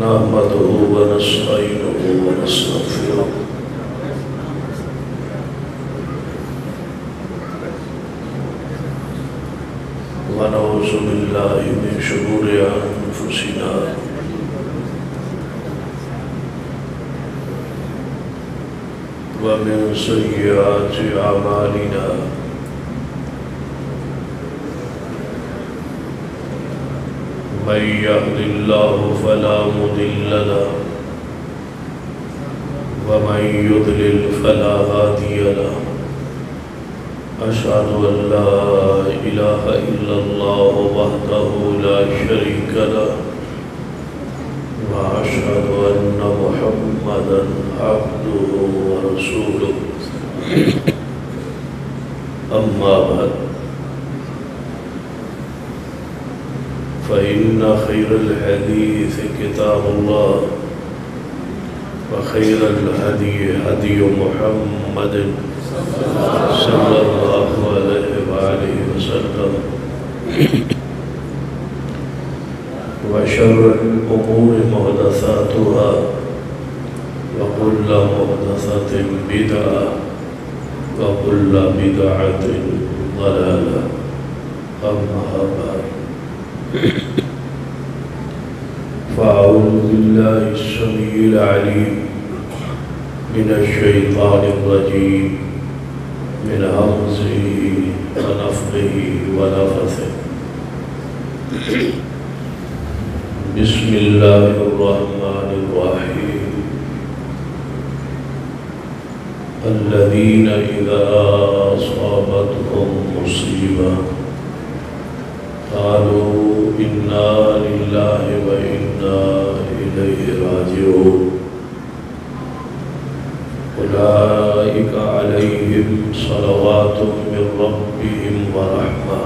نحمده ونستعينه ونستغفره ونعوذ بالله من شرور أنفسنا ومن سيئات أعمالنا من يهد الله فلا مضل له ومن يضلل فلا هادي له أشهد أن لا إله إلا الله وحده لا شريك له وأشهد أن محمدا عبده ورسوله أما بعد فإن خير الحديث كتاب الله وخير الهدي هدي محمد صلى الله عليه وآله وسلم وشر الأمور محدثاتها وكل محدثة بدعة وكل بدعة ضلالة أما بعد فأعوذ بالله السميع العليم من الشيطان الرجيم من همزه ونفخه ونفثه بسم الله الرحمن الرحيم الذين إذا أصابتهم مصيبة قالوا إنا لله وإنا إليه راجعون أولئك عليهم صلوات من ربهم ورحمة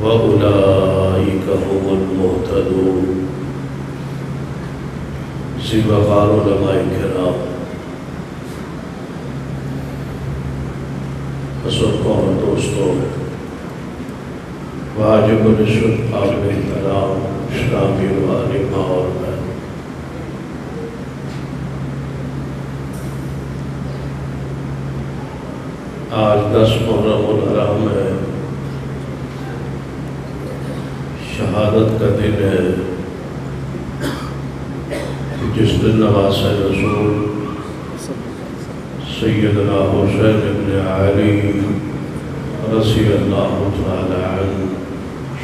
وأولئك هم المهتدون سبحان علماء کرام بزرگوں اور دوستوں واجب الرسول قابل احترام اسلامی علماء اور میں آج 10 محرم الحرام ہے، شہادت کا دن ہے، جس دن نواز رسول سیدنا حسین ابن علی رضی اللہ تعالی عنہ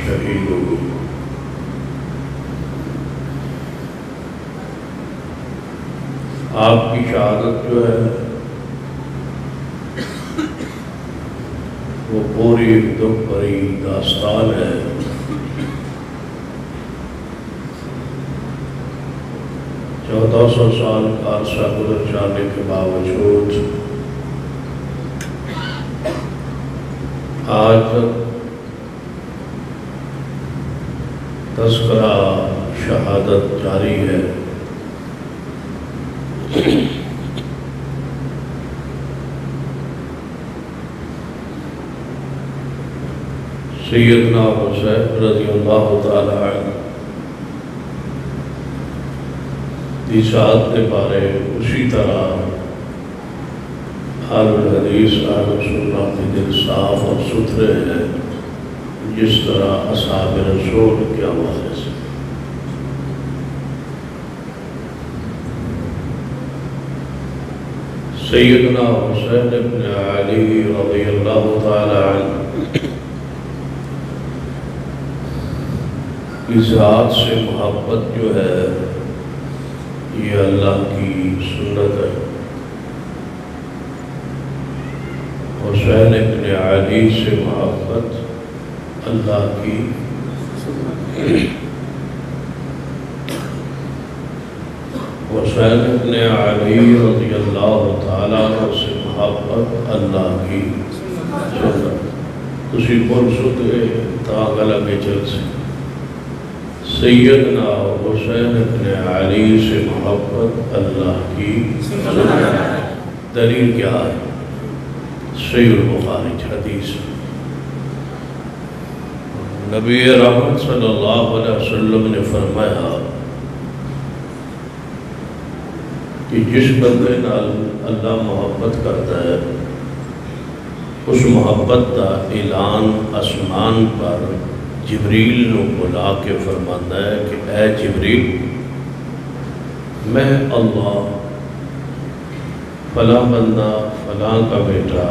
شہید ہوئی۔ آپ کی شہادت جو ہے وہ پوری دکھ بھری داستان ہے۔ 1400 سال کا عرصہ گزر جانے کے باوجود آج تذکرہ شہادت جاری ہے۔ سیدنا حسین رضی اللہ تعالی عنہ کی شہادت کے بارے اسی طرح اہل الحدیث اہل سنت کے دل صاف اور ستھرے ہیں جس طرح اصحاب رسول کے حوالے سے۔ سیدنا حسین ابن علی رضی اللہ تعالی عنہ کی ذات سے محبت جو ہے یہ اللہ کی سنت ہے۔ حسین ابن علی سے محبت اللہ کی حسین ابن علی رضی اللہ تعالیٰ عنہ سے محبت اللہ کی سنت۔ تسی بول سکتے تاغ لگے چل سے سیدنا حسین ابن علی سے محبت اللہ کی سنت۔ دلیل کیا ہے؟ صحیح البخاری حدیث نبی رحمت صلی اللہ علیہ وسلم نے فرمایا کہ جس بندے نال اللہ محبت کرتا ہے اس محبت کا اعلان آسمان پر جبریل نو بلا کے فرماتا ہے کہ اے جبریل، میں اللہ فلاں بندہ فلاں کا بیٹا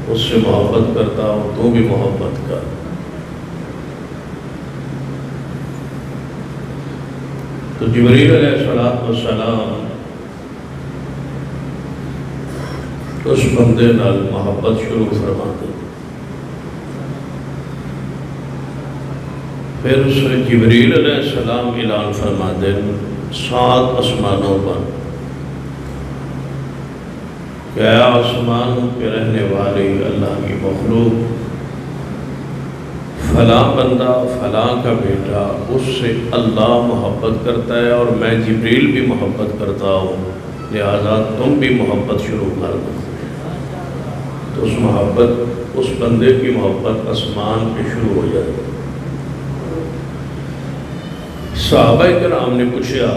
اس سے محبت کرتا ہوں، تو بھی محبت کر۔ تو جبریل علیہ السلام اس بندے نال محبت شروع فرما دے، پھر اس جبریل علیہ السلام اعلان فرما دے 7 آسمانوں پر کہ اے آسمان پہ رہنے والی اللہ کی مخلوق، فلاں بندہ فلاں کا بیٹا اس سے اللہ محبت کرتا ہے اور میں جبریل بھی محبت کرتا ہوں، لہذا تم بھی محبت شروع کر دو۔ تو اس بندے کی محبت آسمان پہ شروع ہو جاتی۔ صحابہ کرام نے پوچھا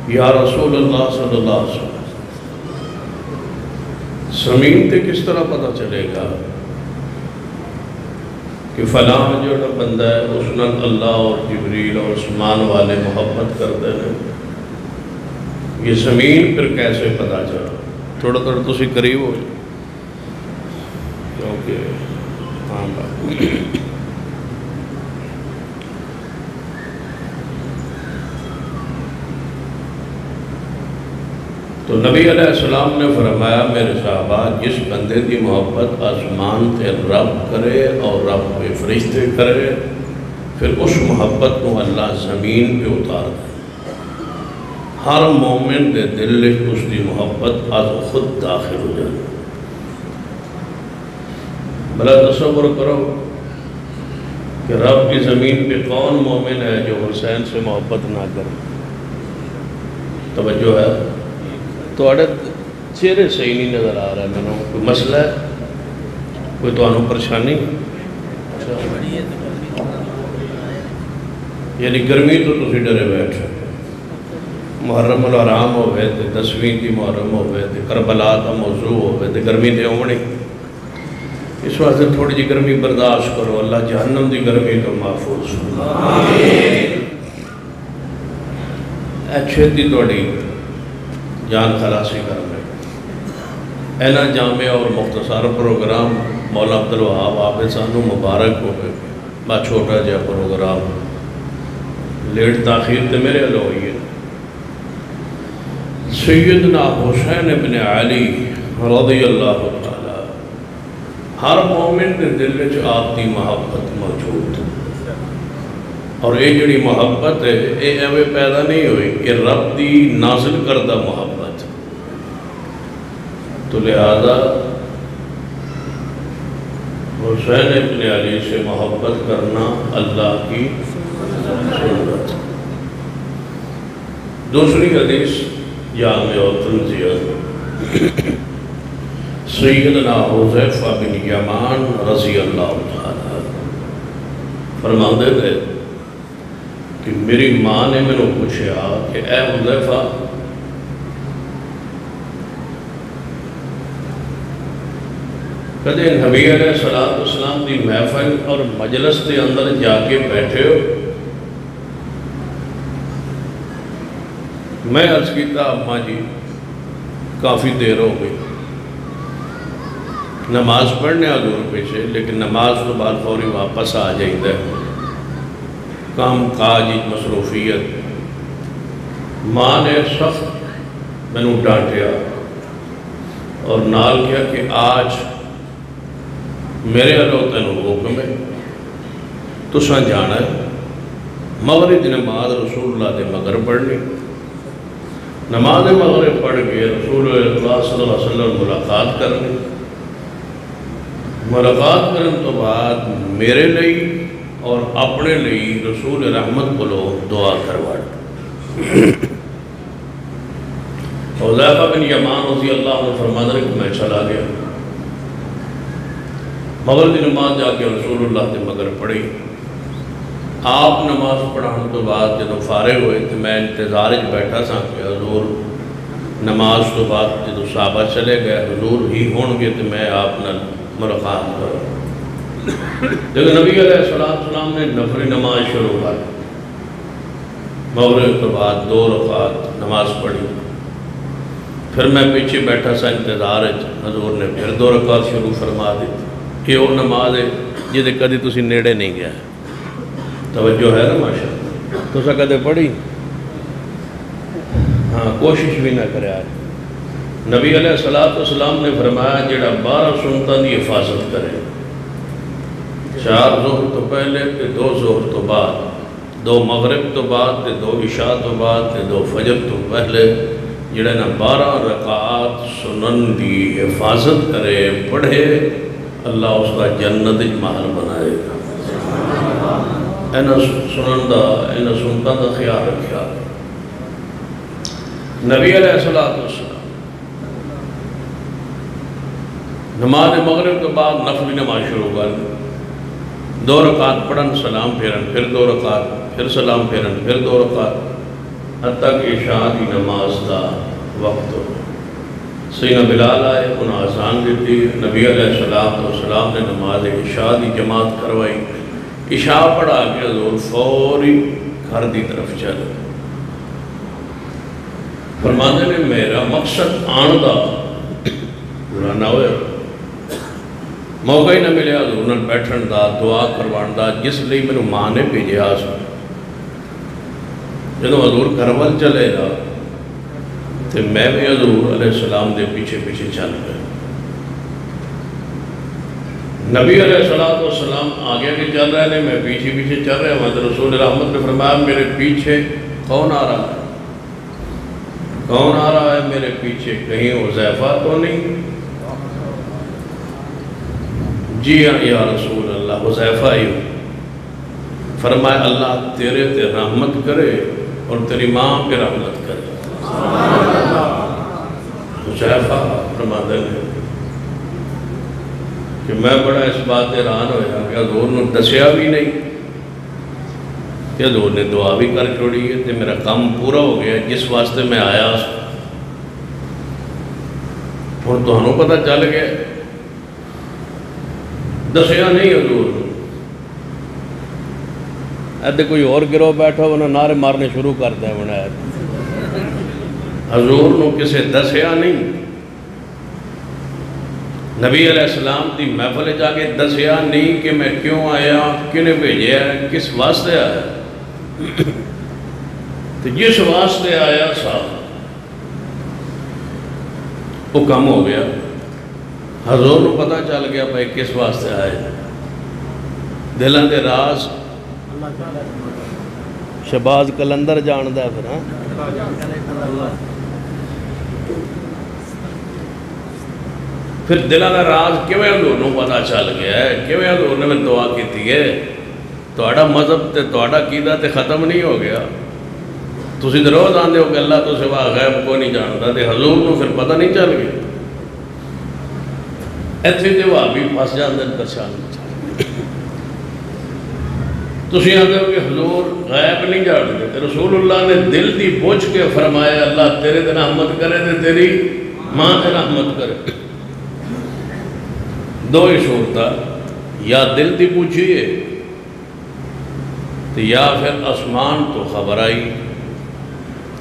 یا رسول اللہ صلی اللہ علیہ وسلم، زمین تے کس طرح پتہ چلے گا کہ فلاں جو بندہ ہے اس نال اللہ اور جبریل اور آسمان والے محبت کرتے ہیں؟ یہ زمین پھر کیسے پتہ چلا؟ تھوڑا تسی قریب ہو جائے کیونکہ ہاں تو نبی علیہ السلام نے فرمایا میرے صحابہ، جس بندے کی محبت آسمان سے رب کرے اور رب پہ فرشتے کرے، پھر اس محبت کو اللہ زمین پہ اتار دے۔ ہر مومن دے دل اس کی محبت از خود داخل ہو جائے۔ بھلا تصور کرو کہ رب کی زمین پہ کون مومن ہے جو حسین سے محبت نہ کرے؟ توجہ ہے؟ تو چہرے صحیح نہیں نظر آ رہا ہے، میں کوئی مسئلہ ہے، کوئی تو پریشانی؟ یعنی گرمی تو تسی ڈرے بیٹھے، محرم الحرام ہوئے تو 10ویں کی محرم ہوئے تو کربلا کا موضوع ہوئے تو گرمی تے ہونی۔ اس واسطے تھوڑی جی گرمی برداشت کرو، اللہ جہنم دی گرمی تو محفوظ ہو۔ اچھے دی توڑی جان خلاصی کر رہے اینا جامع اور مختصر پروگرام مولا عبدالوہاب عابد سانو مبارک ہو گئے، با چھوٹا جا پروگرام لیٹ تاخیر تے میرے علیہ ہوئی ہے۔ سیدنا حسین بن علی رضی اللہ تعالی، ہر مومن کے دل وچ آپ کی محبت موجود، اور یہ جڑی محبت ہے یہ ایویں پیدا نہیں ہوئی، یہ رب دی نازل کردہ محبت، تو لہذا حسین بن علی سے محبت کرنا اللہ کی سنت۔ دوسری حدیث جامع ترمذی سیدنا حذیفہ بن یمان رضی اللہ تعالی فرماندے تھے کہ میری ماں نے میں نے پوچھا کہ اے حذیفہ، کدے نبی علیہ السلام دی محفل اور مجلس کے اندر جا کے بیٹھے ہو؟ میں عرض کیتا اماں جی کافی دیر ہو گئی، نماز پڑھنے حضور پیچھے، لیکن نماز تو بعد فوری واپس آ جائیتا ہے، کام کاج مصروفیت۔ ماں نے سخت میں نے ڈانٹیا اور نال کیا کہ آج میرے اللہ تینوں حکم ہے، تو سن جانا ہے مغرب دی نماز رسول اللہ دے مغرب پڑھنی، نماز مغرب پڑھ کے رسول اللہ صلی اللہ علیہ وسلم ملاقات کرنی، ملاقات کرنے تو بعد میرے لئی اور اپنے لئی رسول رحمت کو لو دعا کرواڑ۔ حذیفہ بن یمان رضی اللہ عنہ فرماتا ہے کہ میں چلا گیا، مغرب کی نماز جا کے رسول اللہ کے مگر پڑھی. آپ نماز پڑھان تو بعد جدو فارغ ہوئے تو میں انتظار بیٹھا سا کہ حضور نماز تو بعد جدو صحابہ چلے گئے حضور ہی ہون گے تو میں آپ نال ملاقات کروں. لیکن نبی علیہ السلام نے نفل نماز شروع کر مغرب تو بعد 2 رکعت نماز پڑھی. پھر میں پیچھے بیٹھا سا انتظار حضور نے پھر 2 رکعت شروع فرما دی. یہ وہ نماز ہے جہدے کدی تسی نیڑے نہیں گیا. توجہ ہے نا ماشاءاللہ. تو سا کدے پڑھی؟ ہاں کوشش بھی نہ کرے. آج نبی علیہ السلام نے فرمایا جڑا 12 سنتاں دی حفاظت کرے 4 ظہر تو پہلے تے 2 ظہر تو بعد 2 مغرب تو بعد تے 2 عشاء تو بعد تے 2 فجر تو پہلے جڑا نا 12 رکعات سنن دی حفاظت کرے پڑھے اللہ اس کا جنت محل بنائے گا. اینا سنن دا اینا سنتاں دا خیال رکھیا. نبی علیہ السلام نماز مغرب کے بعد نفل نماز شروع کر 2 رکعت پڑھن سلام پھیرن پھر 2 رکعت پھر سلام پھیرن پھر 2 رکعت حتیٰ کہ عشاء کی نماز دا وقت ہو. سیدنا بلال آئے انہوں آسان دیتی. نبی علیہ السلام نے نماز عشاء دی جماعت کروائی. عشاء پڑھا کے حضور فوری گھر دی طرف چلے. فرماندے نے میرا مقصد آن دا پورا نہ ہوئے موقع ہی نہ ملے حضور نے بیٹھن دا دعا کروان دا جس لئے میں نے ماں نے بھیجے آسا. جنہوں حضور گھرول چلے گا تو میں بھی حضور علیہ السلام دے پیچھے پیچھے چل گئے. نبی علیہ السلام آگے بھی چل رہے ہیں میں پیچھے پیچھے چل رہے ہیں. رسول رحمت نے فرمایا میرے پیچھے کون آ رہا ہے؟ کون آ رہا ہے میرے پیچھے؟ کہیں حذیفہ تو نہیں؟ جی ہاں یا رسول اللہ حذیفہ ہی. فرمایا اللہ تیرے تے رحمت کرے اور تیری ماں پہ رحمت کرے. حذیفہ فرماتے ہیں کہ میں بڑا اس بات حیران ہویا کہ حضور نے دسیا بھی نہیں کہ حضور نے دعا بھی کر چھوڑی ہے تو میرا کام پورا ہو گیا جس واسطے میں آیا. اور تو ہمیں پتہ چل گیا دسیا نہیں حضور نے. ایدے کوئی اور گروہ بیٹھا انہوں نعرے مارنے شروع کرتا ہے بنایا حضور نے کسے دسیا نہیں. نبی علیہ السلام دی محفل جا کے دسیا نہیں کہ میں کیوں آیا کنے بھیجے ہے کس واسطے آیا. تو جس واسطے آیا صاحب وہ کم ہو گیا. حضور نے پتہ چل گیا بھائی کس واسطے آئے. دلان دے راز شہباز کلندر جاندہ ہے پھر پھر دلان دے راز کیویں حضور نے پتہ چل گیا ہے کیویں حضور نے میں دعا کی ہے. توڑا مذہب تے توڑا قیدہ تے ختم نہیں ہو گیا. تسی تے روز آندے ہو کہ اللہ تو سوا غیب کو نہیں جانتا تے حضور کو پھر پتہ نہیں چل گیا. ایتھے تے وہ بھی پاس جاندے پریشان تسی آندے ہو کہ حضور غیب نہیں جانتے تے رسول اللہ نے دل دی بوجھ کے فرمایا اللہ تیرے تے رحمت کرے تے تیری ماں تے رحمت کرے. دو ہی صورتہ یا دل دی پوچھئے تو یا پھر آسمان تو خبر آئی.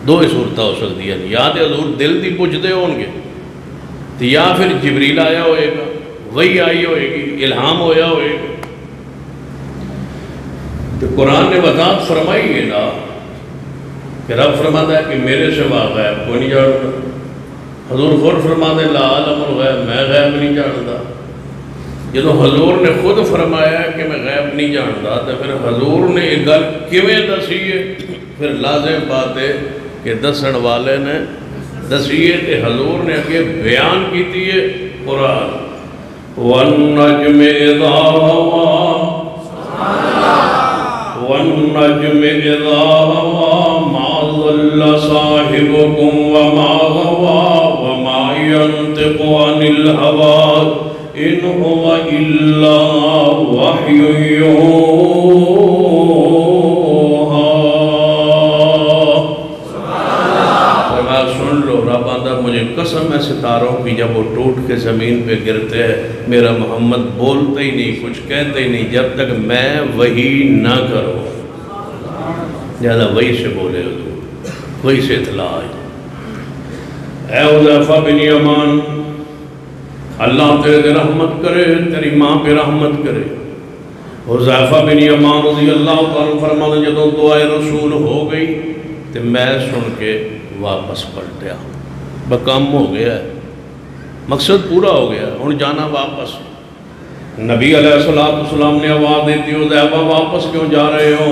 دو ہی صورتہ ہو سکتی ہے یا تو حضور دل دی پوچھتے ہوں گے تو یا پھر جبریل آیا ہوئے گا وہی آئی ہوئے گی الہام ہویا ہوئے گا. تو قرآن نے وضاحت فرمائی ہے نا کہ رب فرماتا ہے کہ میرے سوا غیب کوئی نہیں جانتا. حضور خود فرماتے ہیں لا عالم الغیب میں غیب نہیں جانتا. جدو حضور نے خود فرمایا کہ میں غیب نہیں جانتا تو پھر حضور نے ایک گل کیویں دسی ہے پھر لازم بات ہے کہ دسن والے نے دسی ہے کہ حضور نے اگے بیان کیتی ہے قرآن وَالنَّجْمِ إِذَا هَوَىٰ وَالنَّجْمِ إِذَا هَوَىٰ مَا ضَلَّ صَاحِبُكُمْ وَمَا غَوَىٰ وَمَا يَنْطِقُ عَنِ الْهَوَىٰ إن هو إلا وحي يوحى. سن لو رب آندہ مجھے قسم ہے ستاروں کی جب وہ ٹوٹ کے زمین پہ گرتے ہیں میرا محمد بولتے ہی نہیں کچھ کہتے ہی نہیں جب تک میں وحی نہ کروں. زیادہ وحی سے بولے حضور وحی سے اطلاع آئی. اے حذیفہ بن یمان اللہ تیرے رحمت کرے تیری ماں پہ رحمت کرے. حذیفہ بن یمان رضی اللہ تعالیٰ فرماتے جدوں دعائے رسول ہو گئی تو میں سن کے واپس پلٹیا. بکم ہو گیا ہے مقصد پورا ہو گیا ہن جانا واپس. نبی علیہ السلام نے آواز دیتی حذیفہ واپس کیوں جا رہے ہو؟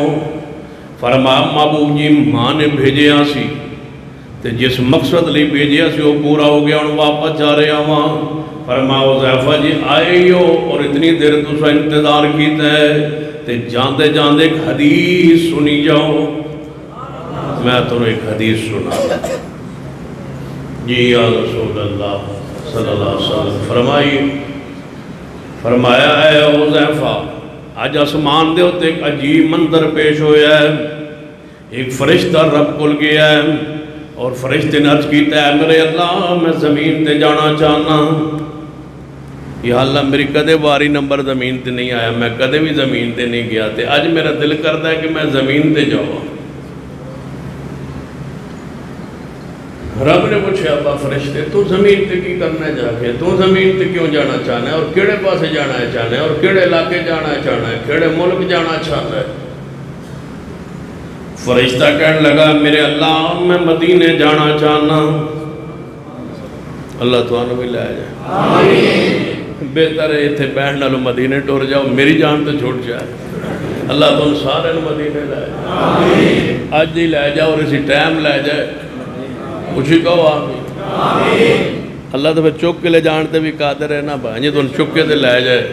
فرمایا محبوب جی ماں نے بھیجیا سی تے جس مقصد لئی بھیجیا سی وہ پورا ہو گیا ہن واپس جا رہے ہاں. فرمایا حذیفہ جی آئے ہو اور اتنی دیر تسا انتظار کیتا ہے تے جاندے جاندے ایک حدیث سنی جاؤ. میں تو ایک حدیث سنا جی یا رسول اللہ صلی اللہ علیہ وسلم فرمایا اے حذیفہ آج آسمان دے ہوتے ایک عجیب منظر پیش ہویا ہے. ایک فرشتہ رب کل گیا ہے اور فرشتے نے عرض کیتا ہے میرے اللہ میں زمین تے جانا چاہنا. یا اللہ میری کدے باری نمبر زمین تے نہیں آیا میں کدے بھی زمین تے نہیں گیا تے آج میرا دل کرتا ہے کہ میں زمین تے جاؤں. رب نے پوچھا ابا فرشتے تو زمین تے کی کرنا ہے جا کے تو زمین تے کیوں جانا چاہنا ہے اور کیڑے پاسے جانا ہے چاہنا ہے اور کیڑے علاقے جانا ہے چاہنا ہے کیڑے ملک جانا چاہتا ہے. فرشتہ کہنے لگا میرے اللہ میں مدینے جانا چاہنا. اللہ تو آنو بھی لے جائے بہتر ہے اتھے بیٹھ نالو مدینے ٹور جاؤ میری جان تو چھوٹ جائے. اللہ تو ان سارے مدینے لے جائے آج ہی لے جاؤ اور اسی ٹائم لے جائے اچھی کہو آمین. اللہ تو پھر چک کے لے جانتے بھی قادر ہے نا بھائیں تو ان چک کے لے جائے.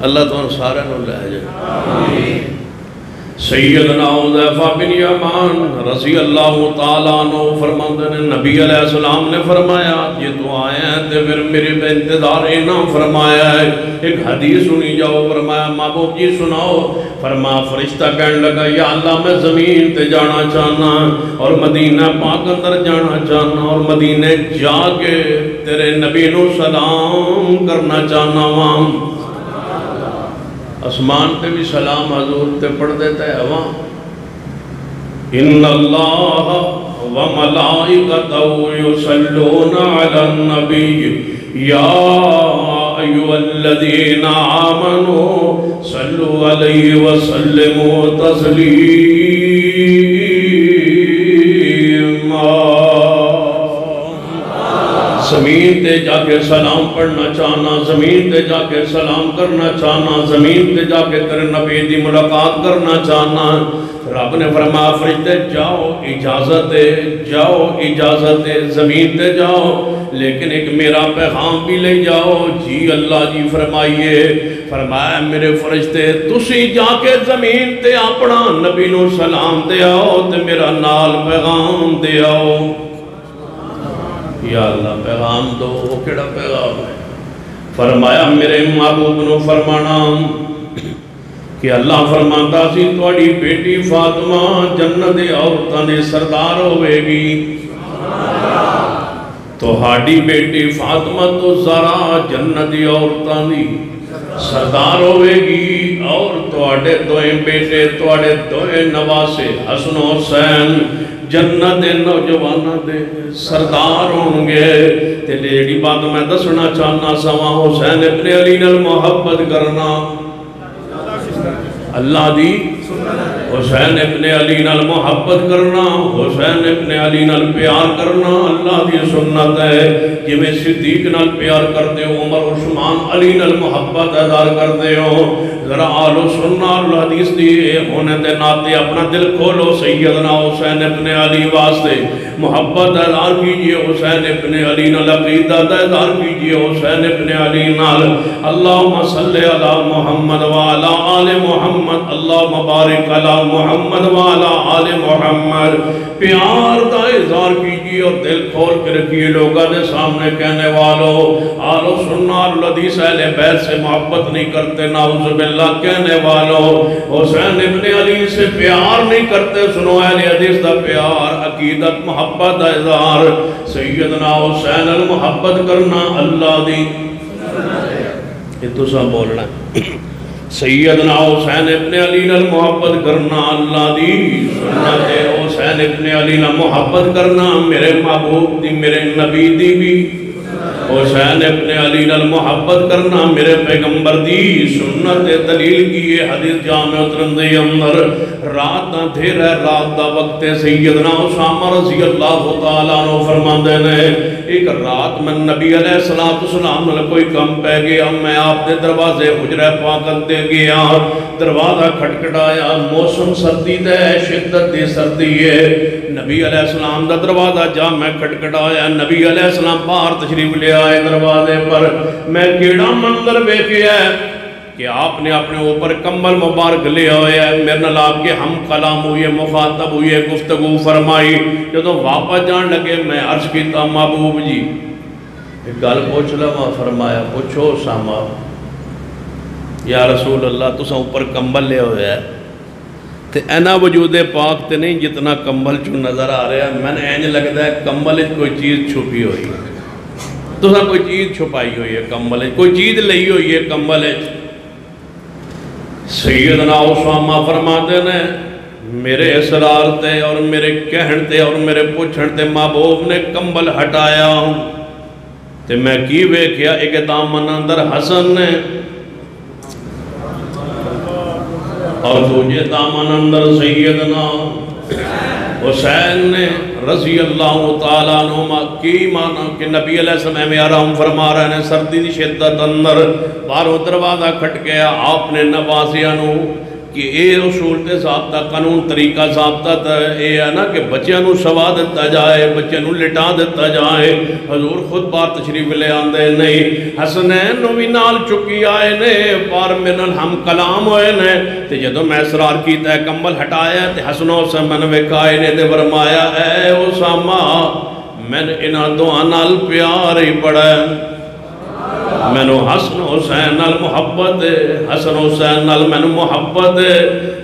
اللہ تو ان سارے نو لے جائے. سیدنا حذیفہ بن یمان رضی اللہ تعالیٰ عنہ فرماتے ہیں نبی علیہ السلام نے فرمایا یہ تو آئے ہیں تو پھر میرے بے انتظار انعام فرمایا ہے ایک حدیث سنی جاؤ. فرمایا محبوب جی سناؤ. فرمایا فرشتہ کہنے لگا یا اللہ میں زمین تے جانا چاہنا اور مدینہ پاک اندر جانا چاہنا اور مدینے جا کے تیرے نبی نو سلام کرنا چاہنا. وہاں اسمان پہ بھی سلام حضور تے پڑھ دیتا ہے وہاں ان اللہ و ملائکتہ یصلون علی النبی یا ایھا الذین آمنوا صلوا علیہ وسلموا تسلیما. زمین تے جا کے سلام پڑھنا چاہنا زمین تے جا کے سلام کرنا چاہنا زمین تے جا کے تیرے نبی دی ملاقات کرنا چاہنا. رب نے فرمایا فرشتے جاؤ اجازت ہے زمین تے جاؤ لیکن ایک میرا پیغام بھی لے جاؤ. جی اللہ جی فرمائیے. فرمایا میرے فرشتے تسی جا کے زمین تے اپنا نبی نو سلام دے آؤ تے میرا نال پیغام دے آؤ. یا اللہ پیغام دو وہ کیڑا پیغام ہے؟ فرمایا میرے محبوب نو فرمانا کہ اللہ فرماتا سی تواڈی بیٹی فاطمہ جنت دے عورتاں دے سردار ہوے گی. تہاڈی بیٹی فاطمہ تو زہرا جنت دی عورتاں دی سردار ہوے گی اور تواڈے دوئے بیٹے تواڈے دوئے نواسے حسن و حسین جنت دے نوجوانہ دے سردار ہوں گے. تے لیڑی بات میں دسنا چاہنا سوا حسین ابن علی نال محبت کرنا اللہ دی حسین ابن علی نال محبت کرنا حسین ابن علی نال پیار کرنا اللہ دی سنت ہے. جی میں صدیق نال پیار کر دے ہو عمر عثمان علی نال محبت اظہار کر دے ہو ذرا آل و سنہ الحدیث دیئے ہونے دے ناتے اپنا دل کھولو سیدنا حسین ابن علی واسطے محبت اظہار کیجئے حسین ابن علی نال عقیدہ اظہار کیجئے حسین ابن علی نال اللہم صلی علی محمد وعلا آل محمد اللہم بارک علی محمد وعلا آل محمد پیار دا اظہار کیجئے اور دل کھول کے رکھیے لوگاں نے سامنے کہنے والوں آل و سنہ الحدیث اہل بیت سے محبت نہیں کرتے نعوذ باللہ کہنے والوں حسین ابن علی سے پیار نہیں کرتے سنو اہل حدیث دا پیار عقیدت محبت دا اظہار سیدنا حسین المحبت کرنا اللہ دی یہ تو سب بولنا سیدنا حسین ابن علی المحبت کرنا اللہ دی سنت حسین ابن علی محبت کرنا میرے محبوب دی میرے نبی دی بھی حسین ابن علی محبت کرنا میرے پیغمبر دی سنت دلیل کی یہ حدیث جامع ترمذی اندر رات نہ دھیر ہے رات دا وقت سیدنا اسامہ رضی اللہ تعالیٰ عنہ فرماندے نے ایک رات میں نبی علیہ السلام نے کوئی کم پہ گیا میں آپ دے دروازے حجرہ پاکت دے گیا دروازہ کھٹکھٹایا موسم سردی دے شدت دی سردی ہے نبی علیہ السلام دا دروازہ جا میں کھٹکھٹایا نبی علیہ السلام باہر تشریف لے آئے دروازے پر میں کیڑا منظر بیکیا ہے کہ آپ نے اپنے اوپر کمبل مبارک لے آئے ہیں میرے نال آپ کے ہم کلام ہوئے مخاطب ہوئے گفتگو فرمائی جدو واپس جان لگے میں عرض کیتا محبوب جی ایک گل پوچھ لما فرمایا پوچھو اسامہ یا رسول اللہ تسا اوپر کمبل لے ہوئے ہے تے اینا وجود پاک تے نہیں جتنا کمبل چو نظر آ رہا ہے میں نے اینج لگتا ہے کمبل کوئی چیز چھپی ہوئی ہے تو کوئی چیز چھپائی ہوئی ہے کمبل کوئی چیز لئی ہوئی ہے کمبل سیدنا اسامہ فرماتے نے میرے اسرار تے اور میرے کہن تے اور میرے پوچھن تے محبوب نے کمبل ہٹایا تے میں کی ویکھیا ایک دامن اندر حسن نے اور دوجے دامن اندر سیدنا حسین نے رضی اللہ تعالیٰ عنہ کی مانا کہ نبی علیہ السلام میں آرام فرما رہے ہیں سردی دی شدت اندر بارو دروازہ کھٹ گیا آپ نے نوازیاں نو کہ اے اصول تے ضابطہ قانون طریقہ ضابطہ تے اے ہے نا کہ بچیاں نو سوا دیتا جائے بچیاں نو لٹا دیتا جائے حضور خود بار تشریف لے آندے نہیں حسنین نو بھی نال چکی آئے نے بار منن ہم کلام ہوئے نے تے جدو میں اسرار کیتا ہے کمبل ہٹایا تے حسنوں سے من وکائے نے تے فرمایا اے اسامہ میں نے انہاں دعا نال پیار ہی پڑا ہے میں نے حسن حسین نال محبت حسن حسین نال میں نے محبت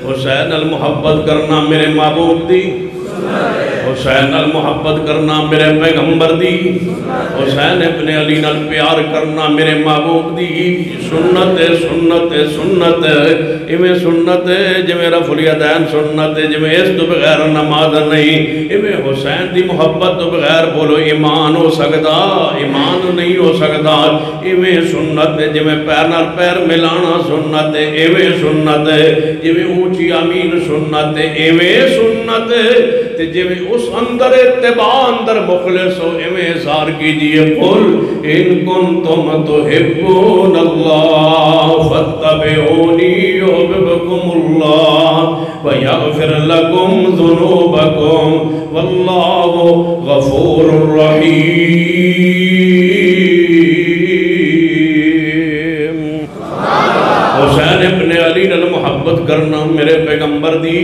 حسین نال محبت کرنا میرے محبوب دی حسین نال محبت کرنا میرے پیغمبر دی حسین ابن علی نال پیار کرنا میرے محبوب دی سنت سنت سنت ایویں سنت جویں رفع الیدین سنت جویں اس تو بغیر نماز نہیں ایویں حسین دی محبت تو بغیر بولو ایمان ہو سکتا ایمان نہیں ہو سکتا ایویں سنت جویں پیر نال پیر ملانا سنت ایویں سنت جویں اونچی امین سنت ایویں سنت تے جویں اس اندر اتباع اندر مخلص ہو ایویں اظہار کیجئے قل ان کنتم تحبون اللہ فاتبعونی یحببکم اللہ ویغفر لکم ذنوبکم واللہ غفور رحیم حسین ابن علی نال محبت کرنا میرے پیغمبر دی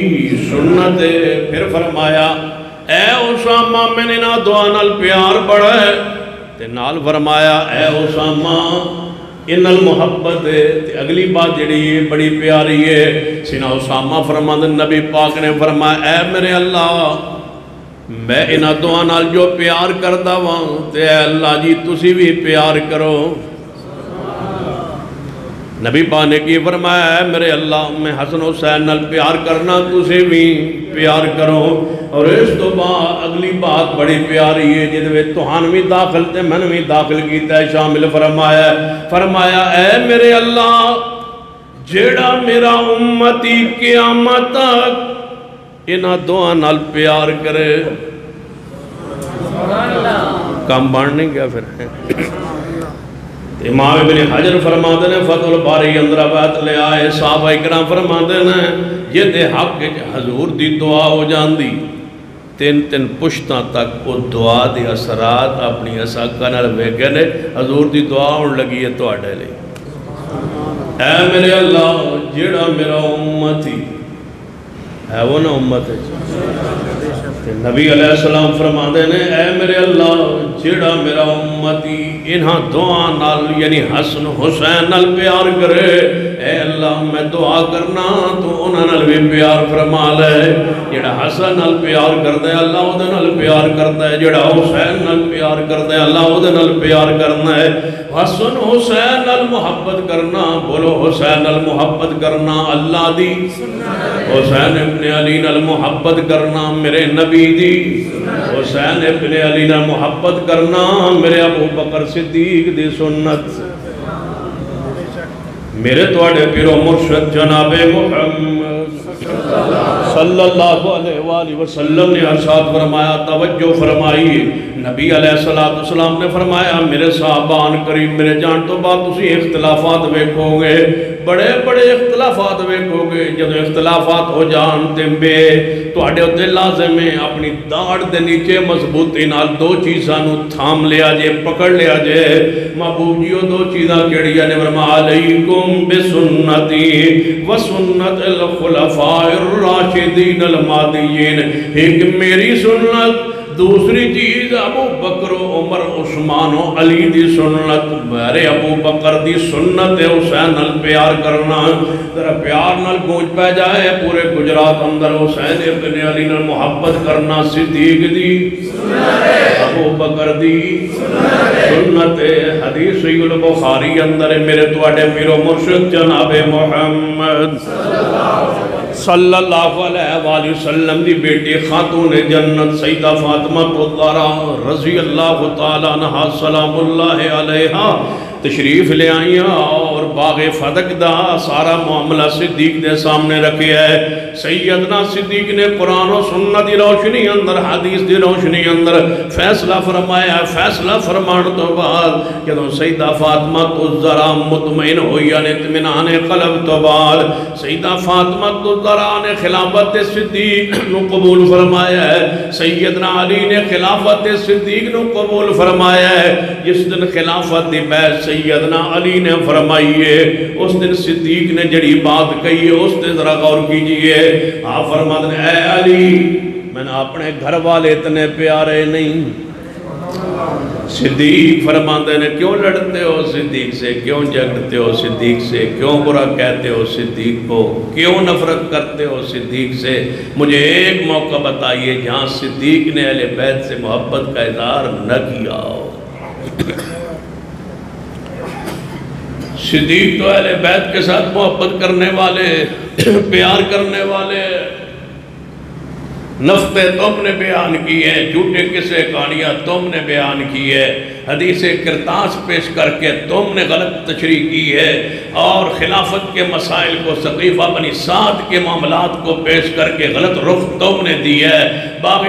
سنت پھر فرمایا اے اسامہ میں نے نا دعا نال پیار بڑھا ہے تے نال فرمایا اے اسامہ ان المحبت تے اگلی بات جڑی ہے بڑی پیاری ہے سینا اسامہ فرماندے نبی پاک نے فرمایا اے میرے اللہ میں انہاں دعا نال جو پیار کردا واں تے اے اللہ جی تسی بھی پیار کرو نبی پاک نے کی فرمایا ہے میرے اللہ میں حسن حسین نال پیار کرنا تسے بھی پیار کرو اور اس تو بعد اگلی بات بڑی پیاری ہے جدوے توہان بھی داخل تے من بھی داخل کیتا ہے شامل فرمایا اے میرے اللہ جیڑا میرا امتی قیامت تک انہاں دعا نال پیار کرے کام بڑھ نہیں گیا پھر امام ابن حجر فرماتے ہیں فتح الباری اندر روایت لے آئے صحابہ کرام فرماتے ہیں یہ دے حق کے حضور دی دعا ہو جاندی تین پشتاں تک وہ دعا دی اثرات اپنی اساقہ نال ویکھے نے حضور دی دعا ہون لگی ہے تو اڈے لے اے میرے اللہ جیڑا میرا امتی ہے وہ نا امت ہے نبی علیہ السلام فرماتے ہیں اے میرے اللہ جیڑا میرا امتی انہاں دعا نال یعنی حسن حسین نال پیار کرے اے اللہ میں دعا کرنا تو انہاں نال بھی پیار فرما لے جیڑا حسن نال پیار کرتا ہے اللہ وہ نال پیار کرتا ہے جیڑا حسین نال پیار کرتا ہے اللہ وہ نال پیار کرنا ہے حسن حسین نال محبت کرنا بولو حسین نال محبت کرنا اللہ دی حسین ابن علی نال محبت کرنا میرے نبی دی حسین ابن علی نال محبت کرنا میرے ابو بکر صدیق دی سنت میرے توڑے پیرو مرشد جناب محمد صلی اللہ علیہ وآلہ وسلم نے ارشاد فرمایا توجہ فرمائی نبی علیہ السلام نے فرمایا میرے صحابان قریب میرے جان تو بعد تسی اختلافات ویکھو گے بڑے بڑے اختلافات ویکھو گے جب اختلافات ہو جان تمبے تو اڈے ہوتے لازم ہے اپنی داڑ دے نیچے مضبوطی نال دو چیزاں نو تھام لیا جے پکڑ لیا جے محبوب جیو دو چیزاں کیڑی نے فرمایا علیکم بسنتی وسنت الخلفاء الراشدین المہدیین ایک میری سنت دوسری چیز ابو بکر و عمر عثمان و علی دی سنت میرے ابو بکر دی سنت حسین نال پیار کرنا ذرا پیار نال گونج پہ جائے پورے گجرات اندر حسین ابن علی نال محبت کرنا صدیق دی ابو بکر دی سنت حدیث صحیح البخاری اندر میرے توڑے پیر و مرشد جناب محمد صلی اللہ علیہ وآلہ وسلم دی بیٹی خاتون جنت سیدہ فاطمہ الزہرا رضی اللہ تعالیٰ عنہ سلام اللہ علیہا تشریف لے آئیاں اور باغ فدق دا سارا معاملہ صدیق دے سامنے رکھے ہے سیدنا صدیق نے قرآن و سنت دی روشنی اندر حدیث دی روشنی اندر فیصلہ فرمایا فیصلہ فرمان تو بعد کہ سیدہ فاطمہ الزہرا مطمئن ہوئی اطمینان قلب تو بعد سیدہ فاطمہ الزہرا نے خلافت صدیق نو قبول فرمایا ہے سیدنا علی نے خلافت صدیق نو قبول فرمایا ہے جس دن خلافت دی بیعت سیدنا علی نے فرمائیے اس دن صدیق نے جڑی بات کہی ہے اس دن ذرا غور کیجئے آپ فرماتے ہیں اے علی میں نے اپنے گھر والے اتنے پیارے نہیں صدیق فرماتے ہیں کیوں لڑتے ہو صدیق سے کیوں جھگڑتے ہو صدیق سے کیوں برا کہتے ہو صدیق کو کیوں نفرت کرتے ہو صدیق سے مجھے ایک موقع بتائیے جہاں صدیق نے اہل بیت سے محبت کا اظہار نہ کیا ہو صدیق تو اہل بیت کے ساتھ محبت کرنے والے پیار کرنے والے نفتیں تم نے بیان کی ہے جھوٹے قصے کہانیاں تم نے بیان کی ہے حدیث کرتاس پیش کر کے تم نے غلط تشریح کی ہے اور خلافت کے مسائل کو سقیفہ بنی سعد کے معاملات کو پیش کر کے غلط رخ تم نے دی ہے باغ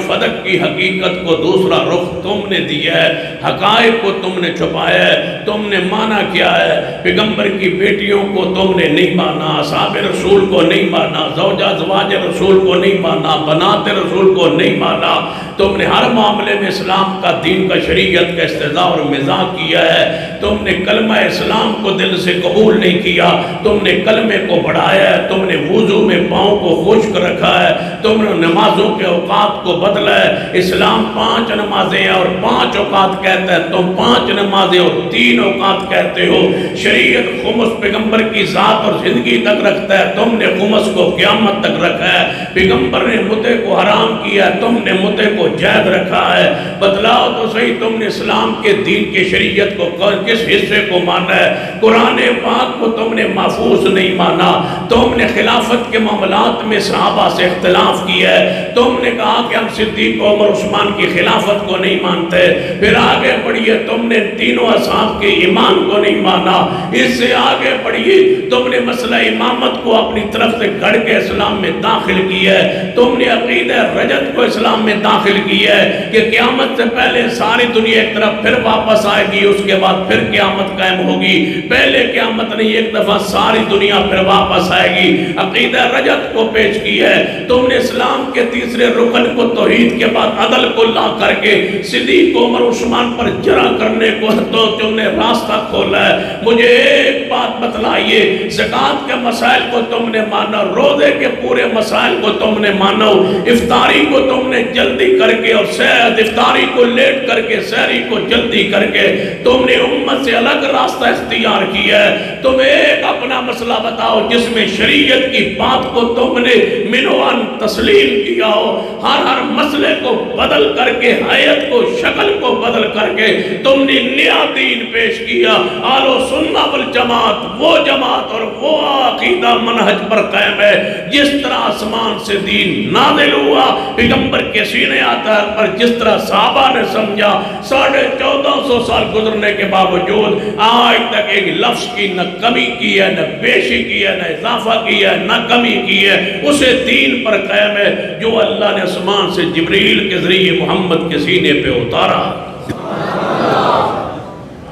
فدق کی حقیقت کو دوسرا رخ تم نے دی ہے حقائق کو تم نے چھپایا ہے تم نے مانا کیا ہے پیغمبر کی بیٹیوں کو تم نے نہیں مانا اصحاب رسول کو نہیں مانا زوجہ زواج رسول کو نہیں مانا بنات رسول کو نہیں مانا تم نے ہر معاملے میں اسلام کا دین کا شریعت کا استضاء اور مزاح کیا ہے تم نے کلمہ اسلام کو دل سے قبول نہیں کیا تم نے کلمے کو بڑھایا ہے تم نے وضو میں پاؤں کو خشک رکھا ہے تم نے نمازوں کے اوقات کو بدلا ہے اسلام 5 نمازیں اور 5 اوقات کہتا ہے تم 5 نمازیں اور 3 اوقات کہتے ہو شریعت خمس پیغمبر کی ذات اور زندگی تک رکھتا ہے تم نے خمس کو قیامت تک رکھا ہے پیغمبر نے متے کو حرام کیا ہے تم نے متے کو جائز رکھا ہے بدلاؤ تو صحیح تم نے اسلام کے دین کے شریعت کو کس حصے کو مانا ہے قرآن پاک کو تم نے محفوظ نہیں مانا تم نے خلافت کے معاملات میں صحابہ سے اختلاف اختلاف کیا ہے، تم نے کہا کہ ہم صدیق عمر عثمان کی خلافت کو نہیں مانتے، پھر آگے بڑھئے تم نے تینوں اصحاب کے ایمان کو نہیں مانا، اس سے آگے بڑھئے تم نے مسئلہ امامت کو اپنی طرف سے گھڑ کے اسلام میں داخل کیا ہے، تم نے عقیدہ رجعت کو اسلام میں داخل کیا ہے کہ قیامت سے پہلے ساری دنیا ایک طرف پھر واپس آئے گی، اس کے بعد پھر قیامت قائم ہوگی، پہلے قیامت نہیں ایک دفعہ ساری دنیا پھر واپس آئے گی، عقیدہ رجعت کو پیش کی ہے، تم نے اسلام کے تیسرے رکن کو توحید کے بعد عدل کو لا کر کے صدیق عمر عثمان پر جرح کرنے کو تو تم نے راستہ کھولا ہے۔ مجھے ایک بات بتلائیے، زکوٰۃ کے مسائل کو تم نے مانا، روزے کے پورے مسائل کو تم نے مانا، افطاری کو تم نے جلدی کر کے اور افطاری کو لیٹ کر کے سحری کو جلدی کر کے تم نے امت سے الگ راستہ اختیار کیا ہے۔ تم ایک اپنا مسئلہ بتاؤ جس میں شریعت کی بات کو تم نے منوان تسلیم کیا ہو، ہر مسئلے کو بدل کر کے حیات کو شکل کو بدل کر کے تم نے نیا دین پیش کیا۔ اہل سنت والجماعت وہ جماعت اور وہ عقیدہ منہج پر قائم ہے جس طرح آسمان سے دین نازل ہوا پیغمبر کے سینے آتا ہے، پر جس طرح صحابہ نے سمجھا 1450 سال گزرنے کے باوجود آج تک ایک لفظ کی نہ کمی کی ہے، نہ بیشی کی ہے، نہ اضافہ کی ہے، نہ کمی کی ہے، اسے دین پر قائم ہے جو اللہ نے آسمان سے جبریل کے ذریعے محمد کے سینے پہ اتارا۔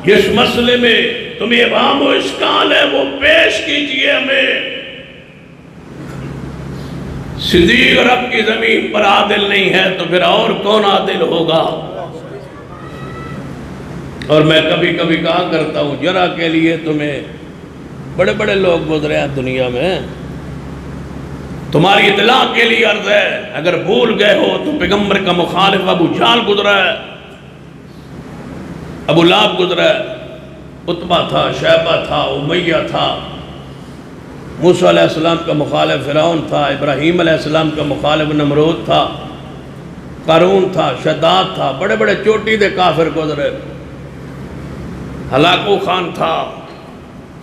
جس مسئلے میں تمہیں ابہام و اشکال ہے وہ پیش کیجئے ہمیں۔ صدیق رب کی زمین پر عادل نہیں ہے تو پھر اور کون عادل ہوگا؟ اور میں کبھی کبھی کہا کرتا ہوں جرح کے لیے تمہیں بڑے بڑے لوگ گزرے ہیں دنیا میں، تمہاری اطلاع کے لیے عرض ہے اگر بھول گئے ہو تو پیغمبر کا مخالف ابو جہل گزرا ہے، ابو لہب گزرا ہے، عتبہ تھا، شیبہ تھا، امیہ تھا، موسیٰ علیہ السلام کا مخالف فرعون تھا، ابراہیم علیہ السلام کا مخالف نمرود تھا، قارون تھا، شداد تھا، بڑے بڑے چوٹی دے کافر گزرے، ہلاکو خان تھا،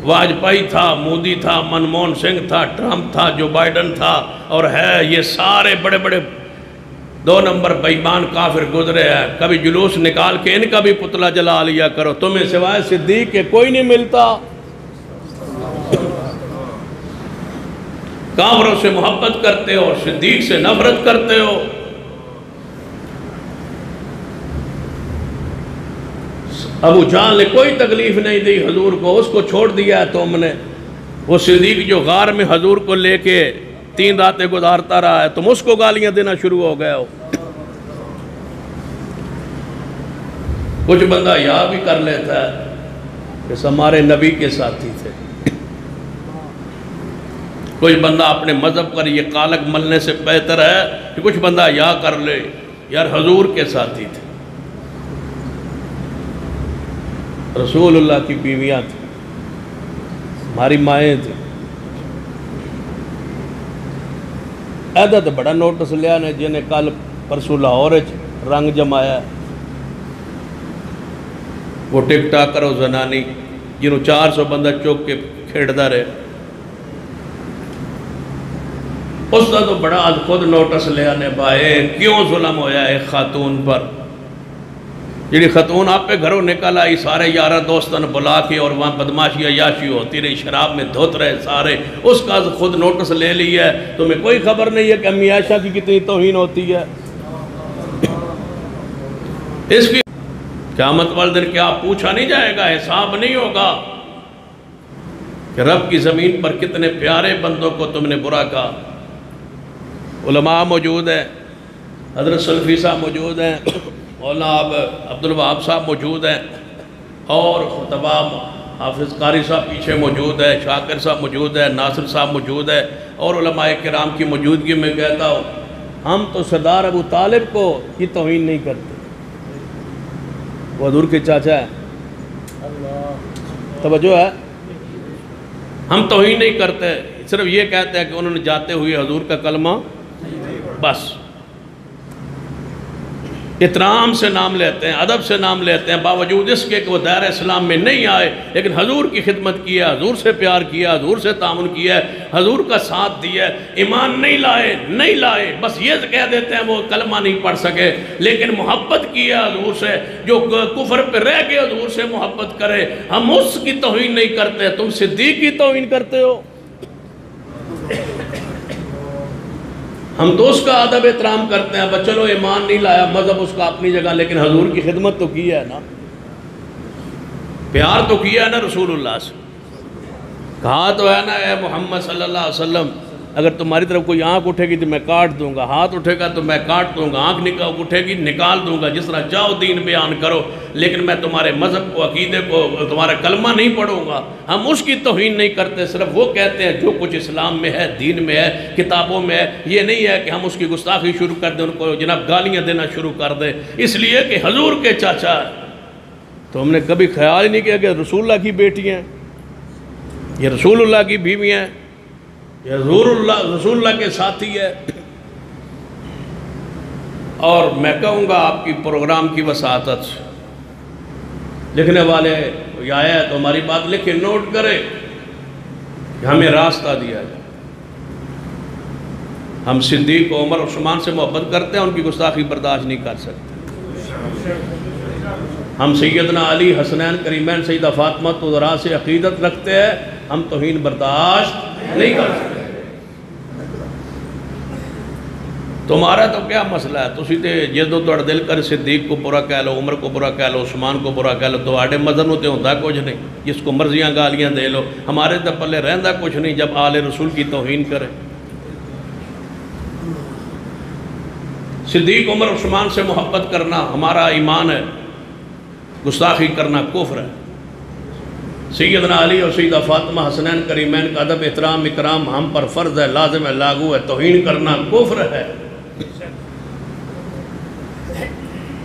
واجپئی تھا، مودی تھا، منموہن سنگھ تھا، ٹرمپ تھا، جو بائیڈن تھا، اور ہے یہ سارے بڑے بڑے 2 نمبر بیمان کافر گزرے ہیں۔ کبھی جلوس نکال کے ان کا بھی پتلا جلا لیا کرو، تمہیں سوائے صدیق کے کوئی نہیں ملتا۔ کافروں سے محبت کرتے ہو اور صدیق سے نفرت کرتے ہو۔ ابو جہل نے کوئی تکلیف نہیں دی حضور کو، اس کو چھوڑ دیا ہے تم نے۔ وہ صدیق جو غار میں حضور کو لے کے 3 راتیں گزارتا رہا ہے، تم اس کو گالیاں دینا شروع ہو گئے ہو۔ کچھ بندہ یہاں بھی کر لیتا ہے کہ ہمارے نبی کے ساتھی تھے، کچھ بندہ اپنے مذہب پر یہ قالق ملنے سے بہتر ہے کہ کچھ بندہ یا کر لے یار حضور کے ساتھی تھے، رسول اللہ کی بیویاں تھیں، ہماری مائیں تھیں۔ ایدہ تو بڑا نوٹس لیا نے جنہیں کل پرسو لاہور رنگ جمایا، وہ ٹک ٹاک کرو زنانی جنہوں 400 بندہ چوک کے کھیڑ دا رہے، اس دا تو بڑا آج خود نوٹس لیا نے بھائی کیوں ظلم ہویا ہے خاتون پر، جنہی خاتون آپ پہ گھروں نکل آئی، سارے یارہ دوستان بلا کے اور وہاں بدماشی عیاشی ہوتی رہی، شراب میں دھوت رہے سارے، اس کا خود نوٹس لے لی ہے، تمہیں کوئی خبر نہیں ہے کہ امی عائشہ کی کتنی توہین ہوتی ہے۔ اس کی قیامت والے دن کیا پوچھا نہیں جائے گا، حساب نہیں ہوگا کہ رب کی زمین پر کتنے پیارے بندوں کو تم نے برا کہا۔ علماء موجود ہیں، حضرت سلفی صاحب موجود ہیں، مولانا عبدالوہاب صاحب موجود ہیں، اور خطبہ حافظ قاری صاحب پیچھے موجود ہے، شاکر صاحب موجود ہے، ناصر صاحب موجود ہے، اور علماء کرام کی موجودگی میں کہتا ہوں ہم تو سردار ابو طالب کو یہ توہین نہیں کرتے، وہ حضور کے چاچا ہے، توجہ ہے، ہم توہین نہیں کرتے، صرف یہ کہتے ہیں کہ انہوں نے جاتے ہوئے حضور کا کلمہ بس۔ احترام سے نام لیتے ہیں، ادب سے نام لیتے ہیں، باوجود اس کے کہ وہ دائرہ اسلام میں نہیں آئے، لیکن حضور کی خدمت کیا، حضور سے پیار کیا، حضور سے تعاون کیا ہے، حضور کا ساتھ دیا ہے، ایمان نہیں لائے، بس یہ کہہ دیتے ہیں وہ کلمہ نہیں پڑھ سکے، لیکن محبت کیا حضور سے، جو کفر پہ رہ کے حضور سے محبت کرے۔ ہم اس کی توہین نہیں کرتے، تم صدیق کی توہین کرتے ہو۔ ہم تو اس کا ادب احترام کرتے ہیں، بس چلو ایمان نہیں لایا، مذہب اس کا اپنی جگہ، لیکن حضور کی خدمت تو کی ہے نا، پیار تو کیا ہے نا رسول اللہ سے، کہا تو ہے نا اے محمد صلی اللہ علیہ وسلم اگر تمہاری طرف کوئی آنکھ اٹھے گی تو میں کاٹ دوں گا، ہاتھ اٹھے گا تو میں کاٹ دوں گا، آنکھ اٹھے گی نکال دوں گا، جس طرح چاہو دین بیان کرو، لیکن میں تمہارے مذہب کو، عقیدے کو، تمہارا کلمہ نہیں پڑھوں گا۔ ہم اس کی توہین نہیں کرتے، صرف وہ کہتے ہیں جو کچھ اسلام میں ہے، دین میں ہے، کتابوں میں ہے، یہ نہیں ہے کہ ہم اس کی گستاخی شروع کر دیں، ان کو جناب گالیاں دینا شروع کر دیں، اس لیے کہ حضور کے چاچا ہے۔ تو ہم نے کبھی خیال ہی نہیں کیا کہ رسول اللہ کی بیٹی ہیں، یہ رسول اللہ کی بیوی ہیں، یہ رسول اللہ کے ساتھی ہے۔ اور میں کہوں گا آپ کی پروگرام کی وساطت سے، لکھنے والے یہ آیا ہے تو ہماری بات لکھے، نوٹ کرے کہ ہمیں راستہ دیا جائے۔ ہم صدیق عمر عثمان سے محبت کرتے ہیں، ان کی گستاخی برداشت نہیں کر سکتے۔ ہم سیدنا علی، حسنین کریمین، سیدہ فاطمہ زہرا سے عقیدت رکھتے ہیں، ہم توہین برداشت نہیں کر سکتے۔ تمہارا تو کیا مسئلہ ہے، تسی تے جدو توڑ دل کر صدیق کو برا کہہ لو، عمر کو برا کہہ لو، عثمان کو برا کہہ لو، تو آڑے مذہب ہوتے ہوتا کچھ نہیں، جس کو مرضیاں گالیاں دے لو، ہمارے تے پلے رہندہ کچھ نہیں جب آل رسول کی توہین کرے۔ صدیق عمر عثمان سے محبت کرنا ہمارا ایمان ہے، گستاخی کرنا کفر ہے۔ سیدنا علی اور سیدہ فاطمہ حسنین کریمین کا ادب احترام اکرام ہم پر فرض ہے، لازم ہے، لاگو ہے، توہین کرنا کفر ہے۔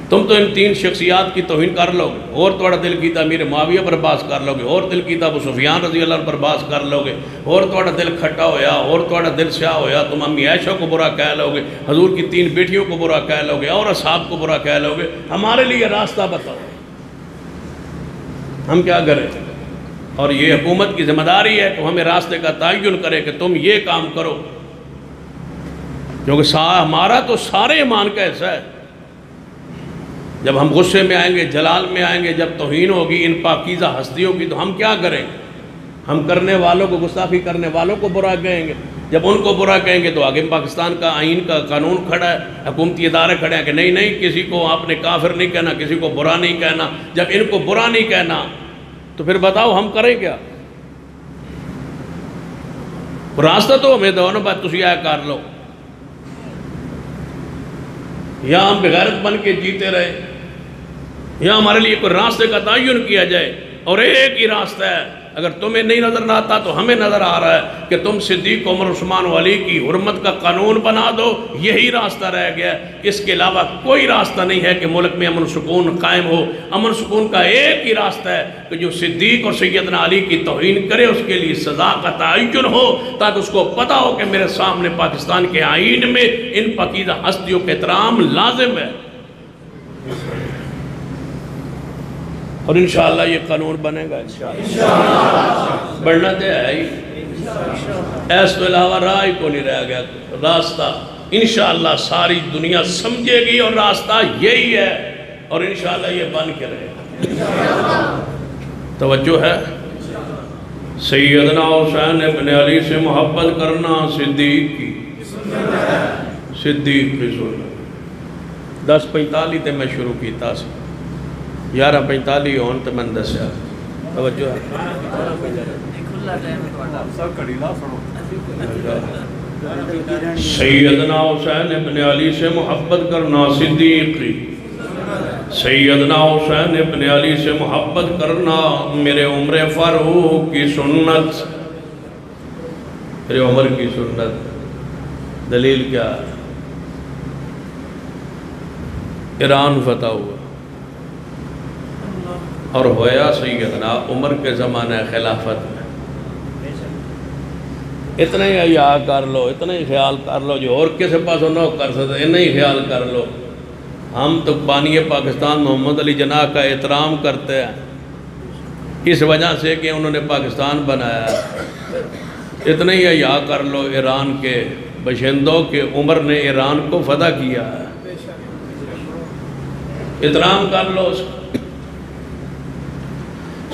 تم تو ان تین شخصیات کی توہین کر لو گے، اور توڑا دل کیتا امیر معاویہ پر باس کر لو گے، اور دل کیتا ابو سفیان رضی اللہ عنہ پر باس کر لو گے، اور توڑا دل کھٹا ہویا، اور توڑا دل سیاہ ہویا، تم امی عائشہ کو برا کہہ لو گے، حضور کی تین بیٹیوں کو برا کہہ لو گے، اور اصحاب کو برا کہہ لو گے۔ ہمارے لیے راستہ بتاؤ، ہم کیا کریں؟ اور یہ حکومت کی ذمہ داری ہے کہ ہمیں راستے کا تعین کرے کہ تم یہ کام کرو، کیونکہ ہمارا تو سارے ایمان کا حصہ ہے۔ جب ہم غصے میں آئیں گے، جلال میں آئیں گے، جب توہین ہوگی ان پاکیزہ ہستیوں کی، تو ہم کیا کریں؟ ہم کرنے والوں کو، گستاخی کرنے والوں کو برا کہیں گے۔ جب ان کو برا کہیں گے تو آگے پاکستان کا آئین کا قانون کھڑا ہے، حکومتی ادارے کھڑے ہیں کہ نہیں کسی کو آپ نے کافر نہیں کہنا، کسی کو برا نہیں کہنا۔ جب ان کو برا نہیں کہنا تو پھر بتاؤ ہم کریں کیا؟ راستہ تو ہمیں دو نا، بات تسی آیا کر لو، یا ہم بغیرت بن کے جیتے رہے، یا ہمارے لیے کوئی راستے کا تعین کیا جائے۔ اور ایک ہی راستہ ہے، اگر تمہیں نہیں نظر نہ آتا تو ہمیں نظر آ رہا ہے کہ تم صدیق عمر عثمان و علی کی حرمت کا قانون بنا دو، یہی راستہ رہ گیا ہے۔ اس کے علاوہ کوئی راستہ نہیں ہے کہ ملک میں امن سکون قائم ہو۔ امن سکون کا ایک ہی راستہ ہے کہ جو صدیق اور سیدنا علی کی توہین کرے اس کے لیے سزا کا تعین ہو، تاکہ اس کو پتہ ہو کہ میرے سامنے پاکستان کے آئین میں ان پاکیزہ ہستیوں کے احترام لازم ہے۔ اور انشاءاللہ یہ قانون بنے گا، انشاءاللہ بڑھنا دے ہے ہی، ایس تو علاوہ راہ کو نہیں رہ گیا۔ راستہ انشاءاللہ ساری دنیا سمجھے گی اور راستہ یہی ہے، اور انشاءاللہ یہ بن کے رہے گا۔ توجہ ہے؟ سیدنا حسین ابن علی سے محبت کرنا صدیق کی سنت۔ 10:45 تے میں شروع کیتا سی، 11:45 ہون تے میں دسیا۔ توجہ ہے؟ سیدنا حسین ابن علی سے محبت کرنا صدیق کی، سیدنا حسین ابن علی سے محبت کرنا میرے عمر فاروق کی سنت، میرے عمر کی سنت۔ دلیل کیا ہے؟ ایران فتح ہوا اور ہویا سیدنا عمر کے زمانہ خلافت میں۔ اتنا ہی حیا کر لو، اتنا ہی خیال کر لو، جو اور کسی پاس نہ کر سکتے اتنا ہی خیال کر لو ہم تو بانی پاکستان محمد علی جناح کا احترام کرتے ہیں اس وجہ سے کہ انہوں نے پاکستان بنایا ہے۔ اتنا ہی حیا کر لو ایران کے باشندوں کے، عمر نے ایران کو فتح کیا ہے، احترام کر لو اس کا۔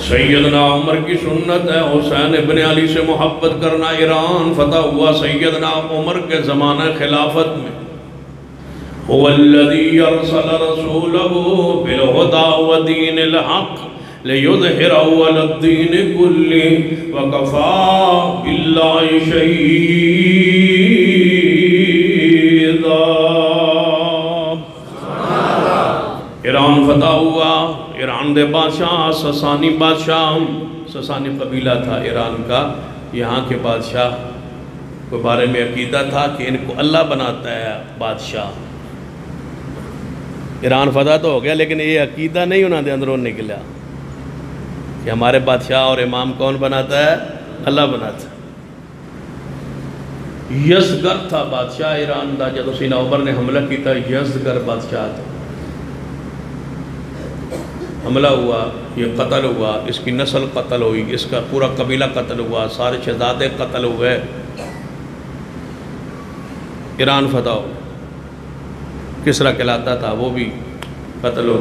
سیدنا عمر کی سنت ہے حسین ابن علی سے محبت کرنا۔ ایران فتح ہوا سیدنا عمر کے زمانہ خلافت میں۔ هو الذي ارسل رسوله بالهدى ودين الحق ليظهره على الدين كله وكفى بالله شهيدا۔ ایران فتح ہوا، ایران دے بادشاہ سسانی بادشاہ، سسانی قبیلہ تھا ایران کا، یہاں کے بادشاہ کے بارے میں عقیدہ تھا کہ ان کو اللہ بناتا ہے بادشاہ۔ ایران فتح تو ہو گیا لیکن یہ عقیدہ نہیں انہوں نے اندروں نکلا کہ ہمارے بادشاہ اور امام کون بناتا ہے؟ اللہ بناتا ہے۔ یزدگر تھا بادشاہ ایران دا، جب سیدنا عمر نے حملہ کی تھا، یزدگر بادشاہ تھا، حملہ ہوا، یہ قتل ہوا، اس کی نسل قتل ہوئی، اس کا پورا قبیلہ قتل ہوا، سارے شہزادے قتل ہوئے، ایران فتح ہو۔ کسرا کہلاتا تھا وہ بھی قتل ہو،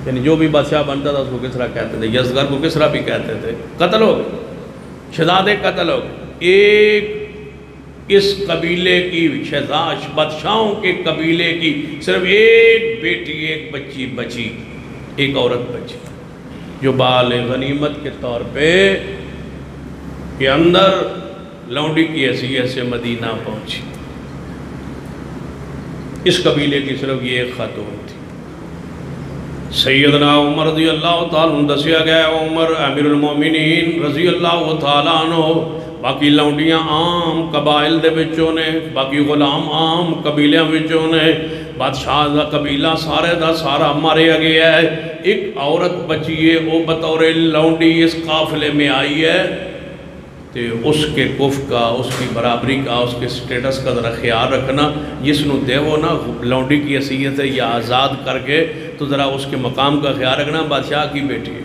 یعنی جو بھی بادشاہ بنتا تھا اس کو کسرا کہتے تھے، یزدگر کو کسرا بھی کہتے تھے، قتل ہو گئے، شہزادے قتل ہو گئے۔ ایک اس قبیلے کی شہزاد بادشاہوں کے قبیلے کی صرف ایک بیٹی، ایک بچی بچی، ایک عورت بچی، جو بال غنیمت کے طور پہ کے اندر لونڈی کی حیثیت سے مدینہ پہنچی۔ اس قبیلے کی صرف یہ ایک خاتون تھی۔ سیدنا عمر رضی اللہ تعالیٰ عنہ دسیا گیا، عمر امیر المومنین رضی اللہ تعالیٰ عنہ، باقی لونڈیاں عام قبائل دے بچوں نے، باقی غلام عام قبیلیاں بچوں نے، بادشاہ دا قبیلہ سارے دا سارا ماریا گیا ہے، ایک عورت بچی ہے، وہ بطور لونڈی اس قافلے میں آئی ہے، تو اس کے کف کا، اس کی برابری کا، اس کے سٹیٹس کا ذرا خیال رکھنا، جس نو دے وہ نا لونڈی کی حیثیت ہے یا آزاد کر کے، تو ذرا اس کے مقام کا خیال رکھنا، بادشاہ کی بیٹی ہے۔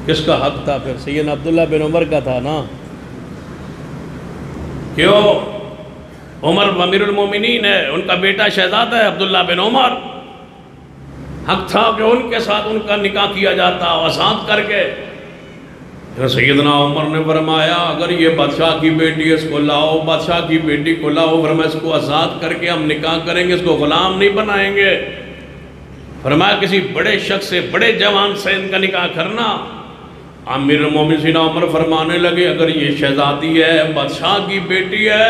کس کا حق تھا پھر؟ سیدنا عبداللہ بن عمر کا تھا نا، کیوں؟ عمر امیر المومنین ہے، ان کا بیٹا شہزادہ ہے عبداللہ بن عمر، حق تھا کہ ان کے ساتھ ان کا نکاح کیا جاتا آزاد کر کے۔ سیدنا عمر نے فرمایا اگر یہ بادشاہ کی بیٹی ہے اس کو لاؤ، بادشاہ کی بیٹی کو لاؤ، فرمایا اس کو آزاد کر کے ہم نکاح کریں گے، اس کو غلام نہیں بنائیں گے۔ فرمایا کسی بڑے شخص سے، بڑے جوان سے ان کا نکاح کرنا۔ امیر المومنین سیدنا عمر فرمانے لگے اگر یہ شہزادی ہے، بادشاہ کی بیٹی ہے،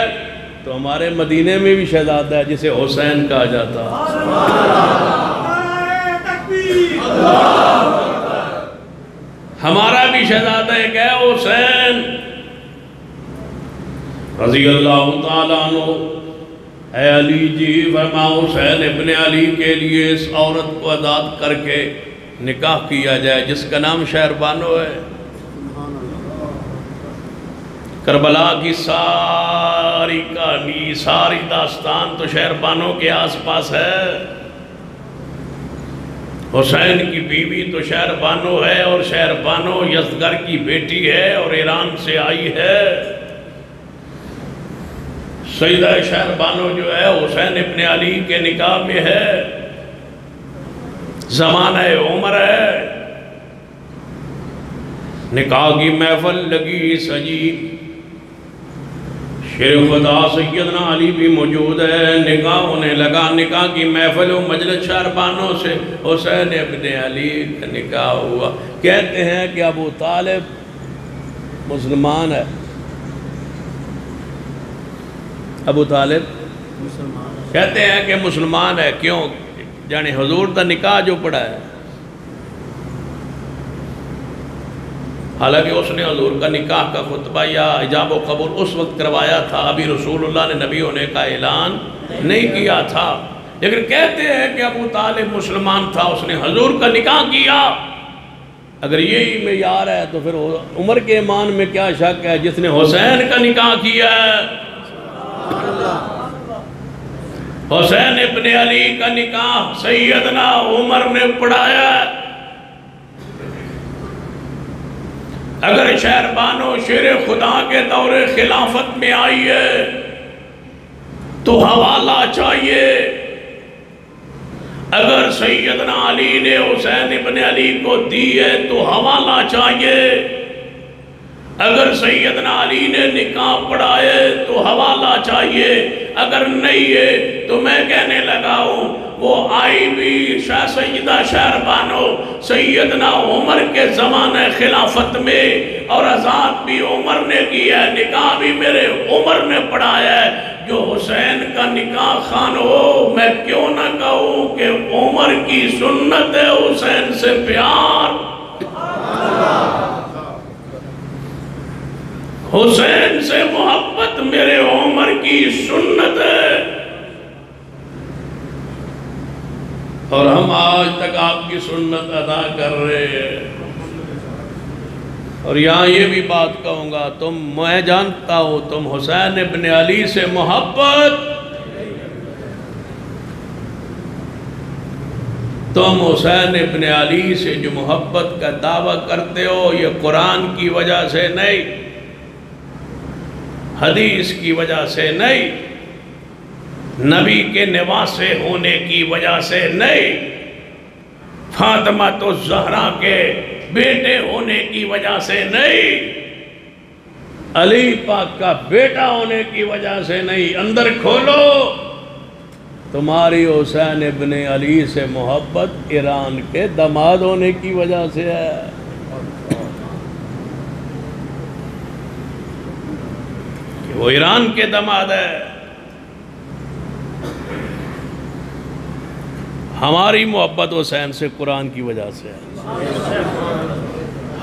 تو ہمارے مدینے میں بھی شہزادہ ہے جسے حسین کہا جاتا، ہمارا بھی شہزادہ ایک ہے حسین رضی اللہ تعالیٰ عنہ۔ اے علی جی، فرما حسین ابن علی کے لیے اس عورت کو آزاد کر کے نکاح کیا جائے جس کا نام شہربانو ہے۔ کربلا کی ساری کہانی، ساری داستان تو شہربانو کے آس پاس ہے۔ حسین کی بیوی تو شہربانو ہے، اور شہربانو یزدگر کی بیٹی ہے اور ایران سے آئی ہے۔ سیدہ شہربانو جو ہے حسین ابن علی کے نکاح میں ہے، زمانہ عمر ہے، نکاح کی محفل لگی سجی، شیر خدا سیدنا علی بھی موجود ہے، نکاح ہونے لگا، نکاح کی محفل و مجلس شہربانوں سے حسین ابن علی کا نکاح ہوا۔ کہتے ہیں کہ ابو طالب مسلمان ہے، ابو طالب کہتے ہیں کہ مسلمان ہے، کیوں؟ یعنی حضور دا نکاح جو پڑھا ہے، حالانکہ اس نے حضور کا نکاح کا خطبہ یا ایجاب و قبول اس وقت کروایا تھا، ابھی رسول اللہ نے نبی ہونے کا اعلان نہیں کیا تھا، لیکن کہتے ہیں کہ ابو طالب مسلمان تھا، اس نے حضور کا نکاح کیا۔ اگر یہی معیار ہے تو پھر عمر کے ایمان میں کیا شک ہے جس نے حسین کا نکاح کیا ہے؟ حسین ابن علی کا نکاح سیدنا عمر نے پڑھایا. اگر شہربانو شیر خدا کے دور خلافت میں آئیے تو حوالہ چاہیے. اگر سیدنا علی نے حسین ابن علی کو دی ہے تو حوالہ چاہیے. اگر سیدنا علی نے نکاح پڑھائے تو حوالہ چاہیے. اگر نہیں ہے تو میں کہنے لگا ہوں وہ آئی بھی شاہ سیدہ شہربانو سیدنا عمر کے زمانہ خلافت میں، اور آزاد بھی عمر نے کیا ہے، نکاح بھی میرے عمر نے پڑھایا ہے. جو حسین کا نکاح خان ہو، میں کیوں نہ کہوں کہ عمر کی سنت ہے حسین سے پیار. حسین سے محبت میرے عمر کی سنت ہے. اور ہم آج تک آپ کی سنت ادا کر رہے ہیں. اور یہاں یہ بھی بات کہوں گا، میں جانتا ہوں تم حسین ابن علی سے محبت، تم حسین ابن علی سے جو محبت کا دعویٰ کرتے ہو یہ قرآن کی وجہ سے نہیں، حدیث کی وجہ سے نہیں، نبی کے نواسے ہونے کی وجہ سے نہیں، فاطمہ الزہرا کے بیٹے ہونے کی وجہ سے نہیں، علی پاک کا بیٹا ہونے کی وجہ سے نہیں. اندر کھولو، تمہاری حسین ابن علی سے محبت ایران کے داماد ہونے کی وجہ سے ہے. وہ ایران کے داماد ہے. ہماری محبت حسین سے قرآن کی وجہ سے ہے.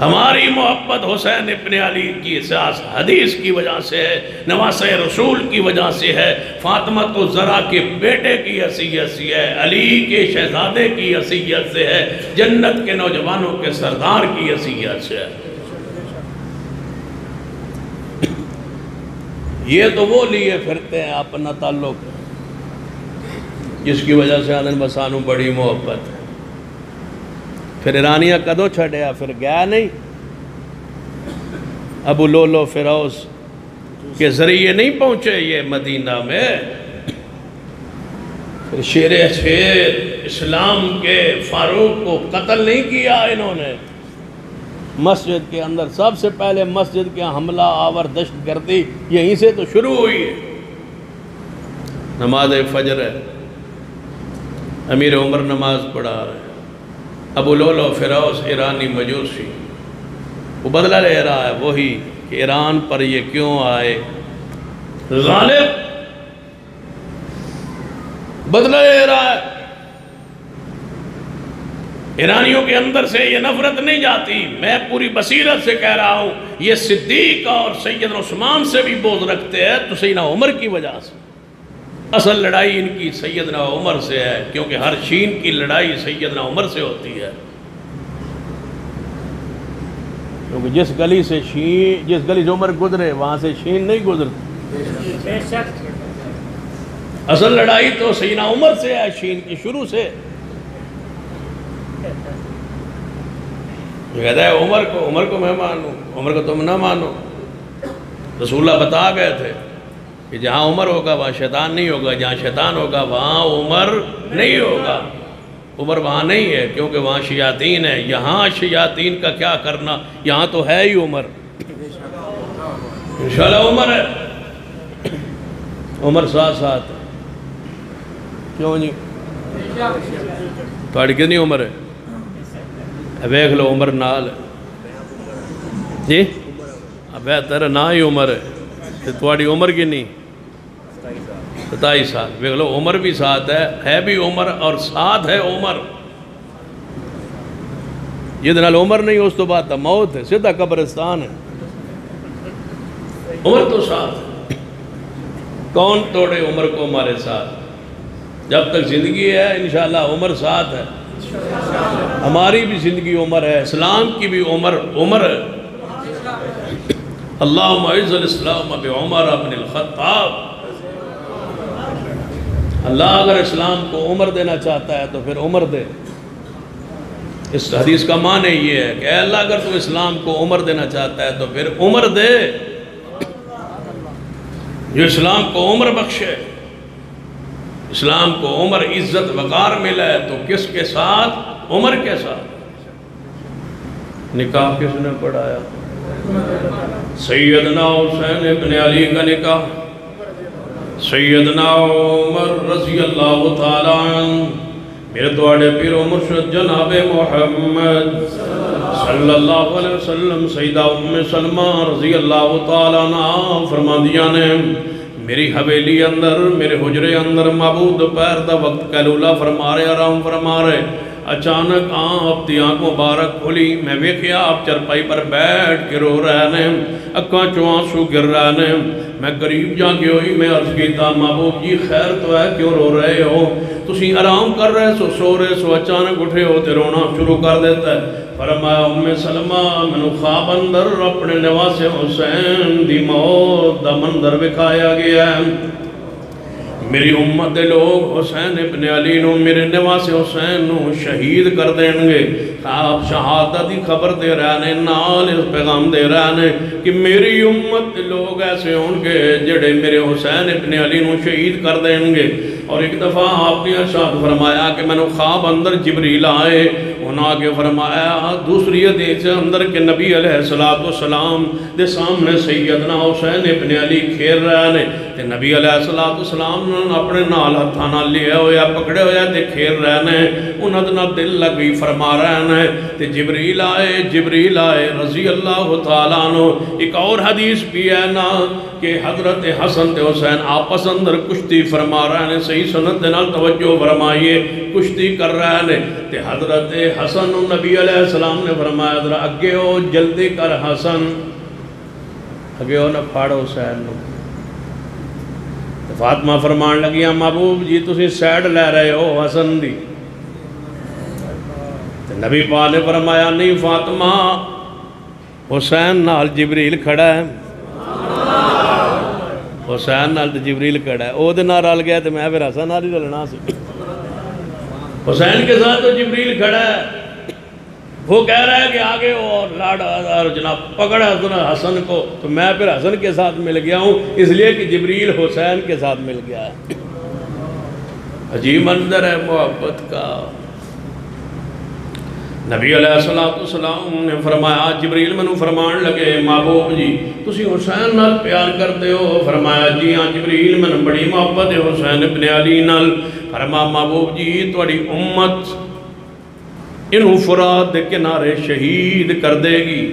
ہماری محبت حسین ابن علی کی حدیث کی وجہ سے ہے، نواسہ رسول کی وجہ سے ہے، فاطمہ الزہرا کے بیٹے کی حیثیت سے ہے، علی کے شہزادے کی حیثیت سے ہے، جنت کے نوجوانوں کے سردار کی حیثیت سے ہے. یہ تو وہ لیے پھرتے ہیں اپنا تعلق جس کی وجہ سے آدن بسانوں بڑی محبت ہے. پھر ایرانیہ کدوں چھڑیا، پھر گیا نہیں. ابو لولو فیروز کے ذریعے نہیں پہنچے یہ مدینہ میں. پھر شیر اسلام کے فاروق کو قتل نہیں کیا انہوں نے. مسجد کے اندر سب سے پہلے مسجد کے حملہ آور دہشت گردی یہیں سے تو شروع ہوئی ہے. نماز فجر ہے، امیر عمر نماز پڑھا رہے ہیں. ابو لولو فیروز ایرانی مجوسی وہ بدلہ لے رہا ہے وہی کہ ایران پر یہ کیوں آئے. غالب بدلہ لے رہا ہے. ایرانیوں کے اندر سے یہ نفرت نہیں جاتی. میں پوری بصیرت سے کہہ رہا ہوں یہ صدیق اور سیدنا عثمان سے بھی بغض رکھتے ہیں تو سیدنا عمر کی وجہ سے. اصل لڑائی ان کی سیدنا عمر سے ہے، کیونکہ ہر شین کی لڑائی سیدنا عمر سے ہوتی ہے. کیونکہ جس گلی سے عمر گزرے وہاں سے شین نہیں گزرتی. اصل لڑائی تو سیدنا عمر سے ہے، شین کی شروع سے. کہتا ہے عمر کو میں مانوں، عمر کو تم نہ مانو. رسول اللہ بتا گئے تھے کہ جہاں عمر ہوگا وہاں شیطان نہیں ہوگا، جہاں شیطان ہوگا وہاں عمر نہیں ہوگا. عمر وہاں نہیں ہے کیونکہ وہاں شیاطین ہے. یہاں شیاطین کا کیا کرنا، یہاں تو ہے ہی عمر. انشاءاللہ عمر ہے، عمر ساتھ ساتھ ہے. کیوں جی تھوڑی کتنی عمر ہے؟ ویکھ لو عمر نال جی بہتر نہ ہی عمر ہے. تھوڑی عمر کی نہیں 27 سال. ویکھ لو عمر بھی ساتھ ہے بھی عمر اور ساتھ ہے عمر. جس نال عمر نہیں اس تو بات موت ہے، سیدھا قبرستان ہے. عمر تو ساتھ ہے. کون توڑے عمر کو ہمارے ساتھ؟ جب تک زندگی ہے انشاءاللہ عمر ساتھ ہے. ہماری بھی زندگی عمر ہے، اسلام کی بھی عمر ہے. اللہم اعز الاسلام بعمر بن الخطاب اللہ اگر اسلام کو عمر دینا چاہتا ہے تو پھر عمر دے. اس حدیث کا معنی یہ ہے کہ اے اللہ اگر تو اسلام کو عمر دینا چاہتا ہے تو پھر عمر دے. جو اسلام کو عمر بخشے، اسلام کو عمر عزت وقار ملا ہے، تو کس کے ساتھ؟ عمر کے ساتھ. نکاح کس نے پڑھایا؟ سیدنا حسین ابن علی کا نکاح سیدنا عمر رضی اللہ تعالیٰ عنہ میرے دوڑے پیر و مرشد جناب محمد صلی اللہ علیہ وسلم سیدہ ام سلمہ رضی اللہ تعالیٰ عنہ فرما دیا نے میری حویلی اندر میرے حجرے اندر معبود پیر دا وقت قیلولہ فرما رہے آرام فرما رہے. اچانک آپ دی آنکھ مبارک کھلی، میں ویکھیا آپ چرپائی پر بیٹھ کے رو رہے نے، اکاں چوں آنسو گر رہے نے. میں قریب جا کے ہوئی، میں عرض کیتا محبوب جی خیر تو ہے، کیوں رو رہے ہو؟ تسی آرام کر رہے سو رہے سو، اچانک اٹھے ہو تے رونا شروع کر دیتا ہے. فرمایا ام سلمہ منو خواب اندر اپنے نواز حسین دی موت دا منظر بکھایا گیا ہے. میری امت دے لوگ حسین ابن علی نو میرے نواز حسین نو شہید کر دیں گے. آپ شہادت دی خبر دے رہے ہیں، نال اس پیغام دے رہے ہیں کہ میری امت دے لوگ ایسے ہوں گے جڑے میرے حسین ابن علی نو شہید کر دیں گے. اور ایک دفعہ آپ نے ارشاد فرمایا کہ میں نے خواب اندر جبریل آئے، انہاں کے فرمایا دوسری حدیث اندر کہ نبی علیہ السلام دے سامنے سیدنا حسین ابن علی کھیر رہے ہیں تے نبی علیہ السلام اپنے نال ہتھانا لے ہویا پکڑے ہویا تے کھیر رہے ہیں. انہاں دے نال دل لگی فرما رہے ہیں تے جبریل آئے رضی اللہ تعالیٰ عنہ. ایک اور حدیث بھی ہے نا کہ حضرت حسن تے حسین آپس اندر کشتی فرما رہے ہیں. صحیح سنت دے نال توجہ فرمائیے، کشتی کر رہے ہیں تے حضرت حسن نبی علیہ السلام نے فرمایا ذرا اگے ہو جلدی کر حسن، اگے ہو نہ پھاڑ حسین نو. فاطمہ فرمان لگیاں محبوب جی تسی سیڈ لے رہے ہو حسن دی. نبی پاک نے فرمایا نہیں فاطمہ، حسین نال جبریل کھڑا ہے، حسین نال جبریل کھڑا ہے، او دے نال رل گیا تو میں پھر حسن نال ہی رلنا سی. حسین کے ساتھ تو جبریل کھڑا ہے، وہ کہہ رہا ہے کہ آگے اور لاڑ جناب پکڑا حسن کو، تو میں پھر حسن کے ساتھ مل گیا ہوں، اس لیے کہ جبریل حسین کے ساتھ مل گیا ہے. عجیب منظر ہے محبت کا. نبی علیہ السلام نے فرمایا جبریل منو فرمان لگے محبوب جی تسی حسین نال پیار کرتے ہو؟ فرمایا جی ہاں جبریل من بڑی محبت ہے حسین ابن علی نال. فرمایا محبوب جی تواڈی امت انہوں فرات دے کنارے شہید کر دے گی.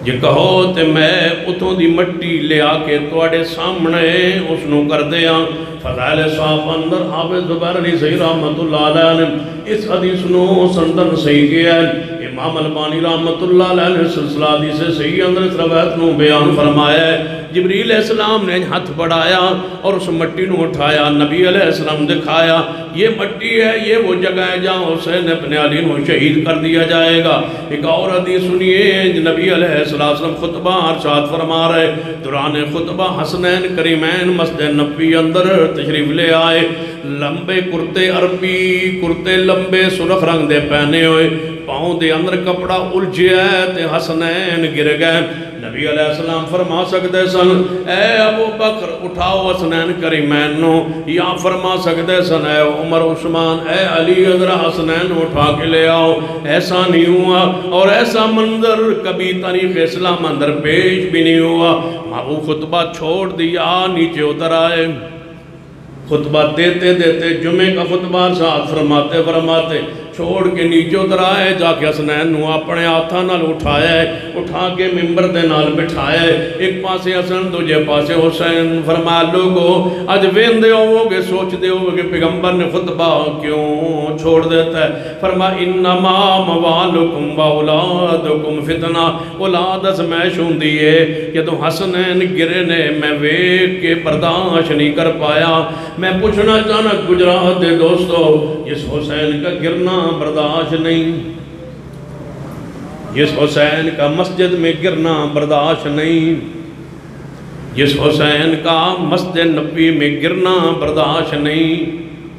جے کہو تے میں اتوں دی مٹی لے آ کے تواڈے سامنے اس نو کر دیا. فضائل صاحب اندر حافظ زبیر علی صحیح رحمت اللہ علیہ نے اس حدیث نو سندن صحیح کیا ہے. امام البانی رحمت اللہ علیہ نے سلسلہ حدیث صحیح اندر اس روایت نو بیان فرمایا ہے. جبریل علیہ السلام نے ہاتھ بڑھایا اور اس مٹی نو اٹھایا، نبی علیہ السلام دکھایا یہ مٹی ہے، یہ وہ جگہ ہے جہاں حسین ابن علی نو شہید کر دیا جائے گا. ایک اور حدیث سنیے، نبی علیہ السلام خطبہ ارشاد فرما رہے، دوران خطبہ حسنین کریمین مسجد نبوی اندر تشریف لے آئے. لمبے کرتے عربی کرتے لمبے سرخ رنگ دے پہنے ہوئے، پاؤں دے اندر کپڑا الجھے تے حسنین گر گئے. نبی علیہ السلام فرما سکتے سن اے ابو بکر اٹھاؤ حسنین کریمین نو، یا فرما سکتے سن اے عمر عثمان اے علی حضرہ حسنین اٹھا کے لے آؤ. ایسا نہیں ہوا اور ایسا منظر کبھی تاریخ اسلام اندر پیش بھی نہیں ہوا. محبوب خطبہ چھوڑ دیا، نیچے اتر آئے. خطبہ دیتے دیتے جمعہ کا خطبہ ارشاد فرماتے چھوڑ کے نیچے اتر آئے، جا کے حسنین نو اپنے ہاتھاں نال اٹھایا ہے، اٹھا کے ممبر دے نال بٹھایا ہے. ایک پاسے حسن دوجے پاسے حسین. فرمایا لوگو اج ویندے ہوو گے سوچ دے ہوو کہ پیغمبر نے خطبہ کیوں چھوڑ دیتا ہے. فرمایا انما موالکم و اولادکم فتنہ، اولاد ازمائش ہوندی ہے. جدوں حسنین گرے نے میں ویکھ کے برداشت نہیں کر پایا. میں پوچھنا چاہنا گجرات دے دوستو، اس حسین کا گرنا برداشت نہیں، اس حسین کا مسجد میں گرنا برداشت نہیں، جس حسین کا مسجد نبی میں گرنا برداشت نہیں،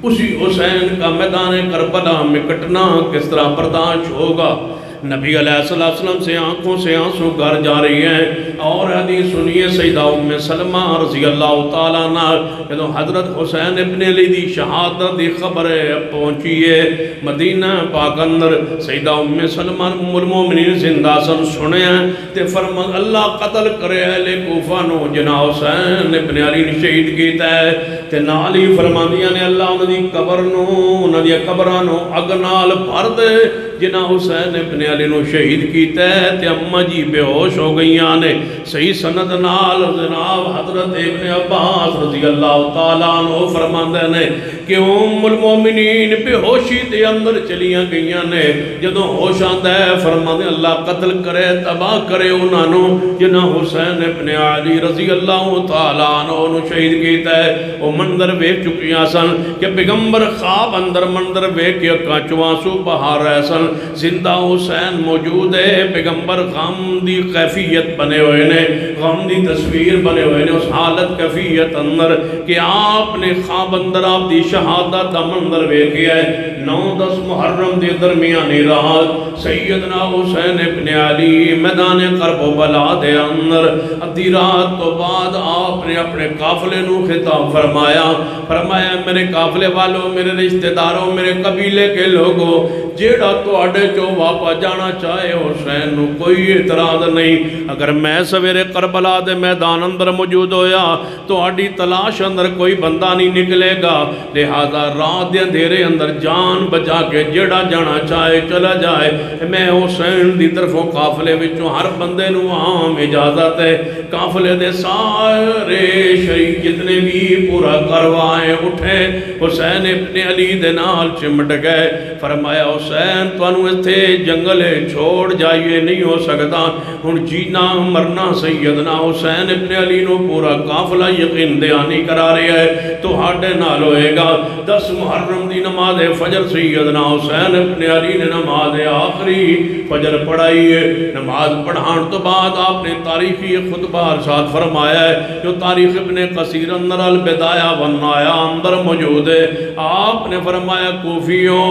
اسی حسین کا میدان کربلا میں کٹنا کس طرح برداشت ہوگا؟ نبی علیہ السلام سے آنکھوں سے آنسو گر جا رہی ہیں، اور حدیث سنیے سیدہ ام سلمہ رضی اللہ تعالیٰ عنہ کہ حضرت حسین ابن علی دی شہادت دی خبر پہنچی ہے مدینہ پاک اندر، سیدہ ام سلمہ ام المومنین زندہ سن سنے ہیں تے فرمان اللہ قتل کرے اہل کوفہ نو جنا حسین ابن علی نے شہید کیتا ہے تے نالی فرماندیاں نے اللہ انہاں دی قبر نو انہاں دی قبراں نو اگ نال بھر دے جنا حسین ابن علی نو شہید کیتا ہے تے اماں جی بے ہوش ہو گئیاں نے۔ صحیح سند نال جناب حضرت ابن عباس رضی اللہ تعالیٰ عنہ فرماندے نے کہ ام المومنین بے ہوشی دے اندر چلیاں گئیاں نے، جدوں ہوش آندا ہے فرماندے اللہ قتل کرے تباہ کرے انہاں نو جنا حسین ابن علی رضی اللہ تعالیٰ عنہ نو شہید کیتا ہے۔ وہ منظر ویکھ چکیاں سن کہ پیغمبر خواب اندر منظر ویکھ کے اکھاں چوں آنسو بہا رہے سن، زندہ حسین موجود ہے، پیغمبر غم دی کیفیت بنے ہوئے نے، غم دی تصویر بنے ہوئے نے اس حالت کیفیت اندر کہ آپ نے خواب اندر آپ دی شہادت دا منظر ویکھیا ہے۔ 9-10 محرم دے درمیانی رات سیدنا حسین ابن علی میدان کربلا دے اندر ادھی رات تو بعد آپ نے اپنے قافلے نو خطاب فرمایا میرے قافلے والوں، میرے رشتہ داروں، میرے قبیلے کے لوگوں، جیڑا تو آڑے چو واپس جانا چاہے حسین نو کوئی اعتراض نہیں، اگر میں سویرے کربلا دے میدان اندر موجود ہویا تو آڑی تلاش اندر کوئی بندہ نہیں نکلے گا، لہذا رات دے اندھیرے اندر جان بچا کے جیڑا جانا چاہے چلا جائے۔ میں حسین دی طرفوں قافلے وچوں ہر بندے نو عام اجازت ہے، قافلے دے سارے شریک جتنے بھی پورا کروائیں اٹھے، حسین ابن علی دے نال چمٹ گئے، فرمایا حسین توانو اس تھے جنگلے چھوڑ جائیے نہیں ہو سکتا، ان جینا مرنا سیدنا حسین ابن علی نو پورا قافلہ یقین دیانی کرا رہے ہے تو ہاڑے نال ہوئے گا۔ 10 محرم دی نماز فجر سیدنا حسین ابن علی نے نماز آخری فجر پڑھائی ہے، نماز پڑھان تو بعد آپ نے تاریخی خطبہ ارشاد فرمایا ہے جو تاریخ ابن کثیر اندر البدایہ والنہایہ اندر موجود ہے۔ آپ نے فرمایا کوفیوں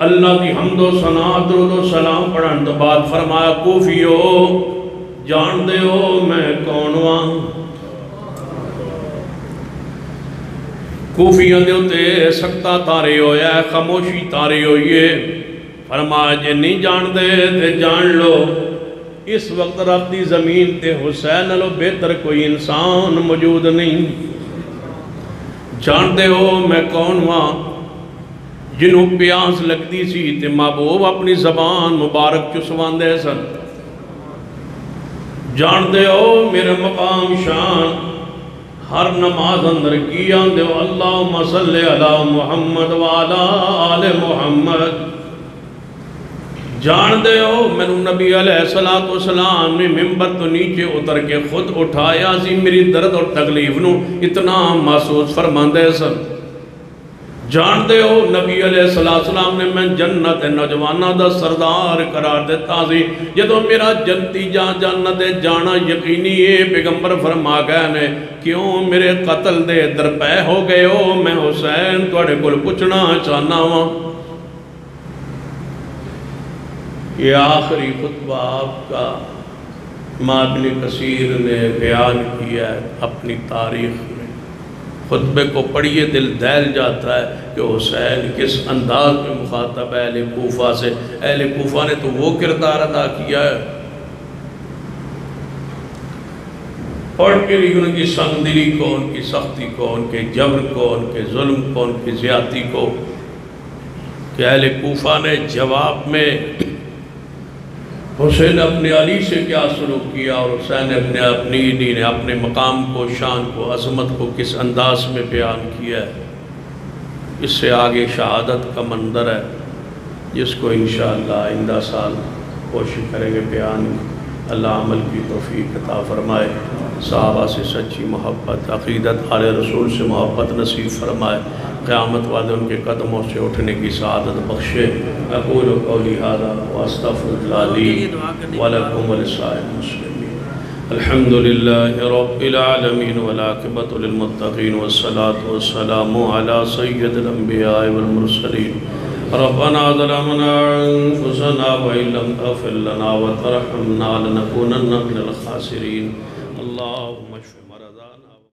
اللہ کی حمد و ثنا درود و سلام پڑھن تو بعد فرمایا کوفیوں جان دے ہو میں کون ہاں؟ کوفیوں دے ہوتے سکتہ تاری ہویا ہے، خاموشی تاری ہوئی ہے، فرمایا جے نہیں جان دے تے جان لو اس وقت رب دی زمین تے حسین لو بہتر کوئی انسان موجود نہیں۔ جان دے ہو میں کون ہاں؟ جنہوں پیاس لگتی سی تے محبوب اپنی زبان مبارک چسوان دے سن۔ جان دے ہو میرے مقام شان ہر نماز اندر کیا دے ہو اللہم صلی علی محمد وعلا آل محمد۔ جان دے ہو میں نبی علیہ السلام نے ممبر تو نیچے اتر کے خود اٹھایا سی، میری درد اور تکلیف نو اتنا محسوس فرماندے سن۔ جان دے ہو نبی علیہ السلام نے میں جنت نوجوانہ دا سردار قرار دیتا سی، جدو میرا جنتی جنت جانا یقینی ہے، پیغمبر فرما گئے نے کیوں میرے قتل دے درپے ہو گئے ہو؟ میں حسین توڑے کل پوچھنا چاہنا ہوں۔ یہ آخری خطبہ آپ کا امام ابن کثیر نے بیان کیا ہے اپنی تاریخ میں، خطبے کو پڑھیے دل دہل جاتا ہے کہ حسین کس انداز میں مخاطب ہے اہل کوفہ سے۔ اہل کوفہ نے تو وہ کردار ادا کیا ہے، پڑھ کے لیے ان کی سنگ دلی کو، ان کی سختی کو، ان کے جبر کو، ان کے ظلم کو، ان کی زیادتی کو، کہ اہل کوفہ نے جواب میں حسین اپنے علی سے کیا سلوک کیا اور حسین اپنی نے اپنے مقام کو، شان کو، عظمت کو کس انداز میں بیان کیا ہے۔ اس سے آگے شہادت کا منظر ہے جس کو انشاءاللہ آئندہ سال کوشش کریں گے بیان۔ اللہ عمل کی توفیق عطا فرمائے، صحابہ سے سچی محبت، عقیدت آل رسول سے محبت نصیب فرمائے، قیامت والے ان کے قدموں سے اٹھنے کی سعادت بخشے۔ اقول قولی ھذا واستغفر اللہ لی ولکم ولسائر المسلمین۔ الحمد لله رب العالمين والعاقبة للمتقين والصلاة والسلام على سيد الأنبياء والمرسلين ربنا ظلمنا أنفسنا وإن لم تغفر لنا وترحمنا لنكونن من الخاسرين اللهم اشف مرضانا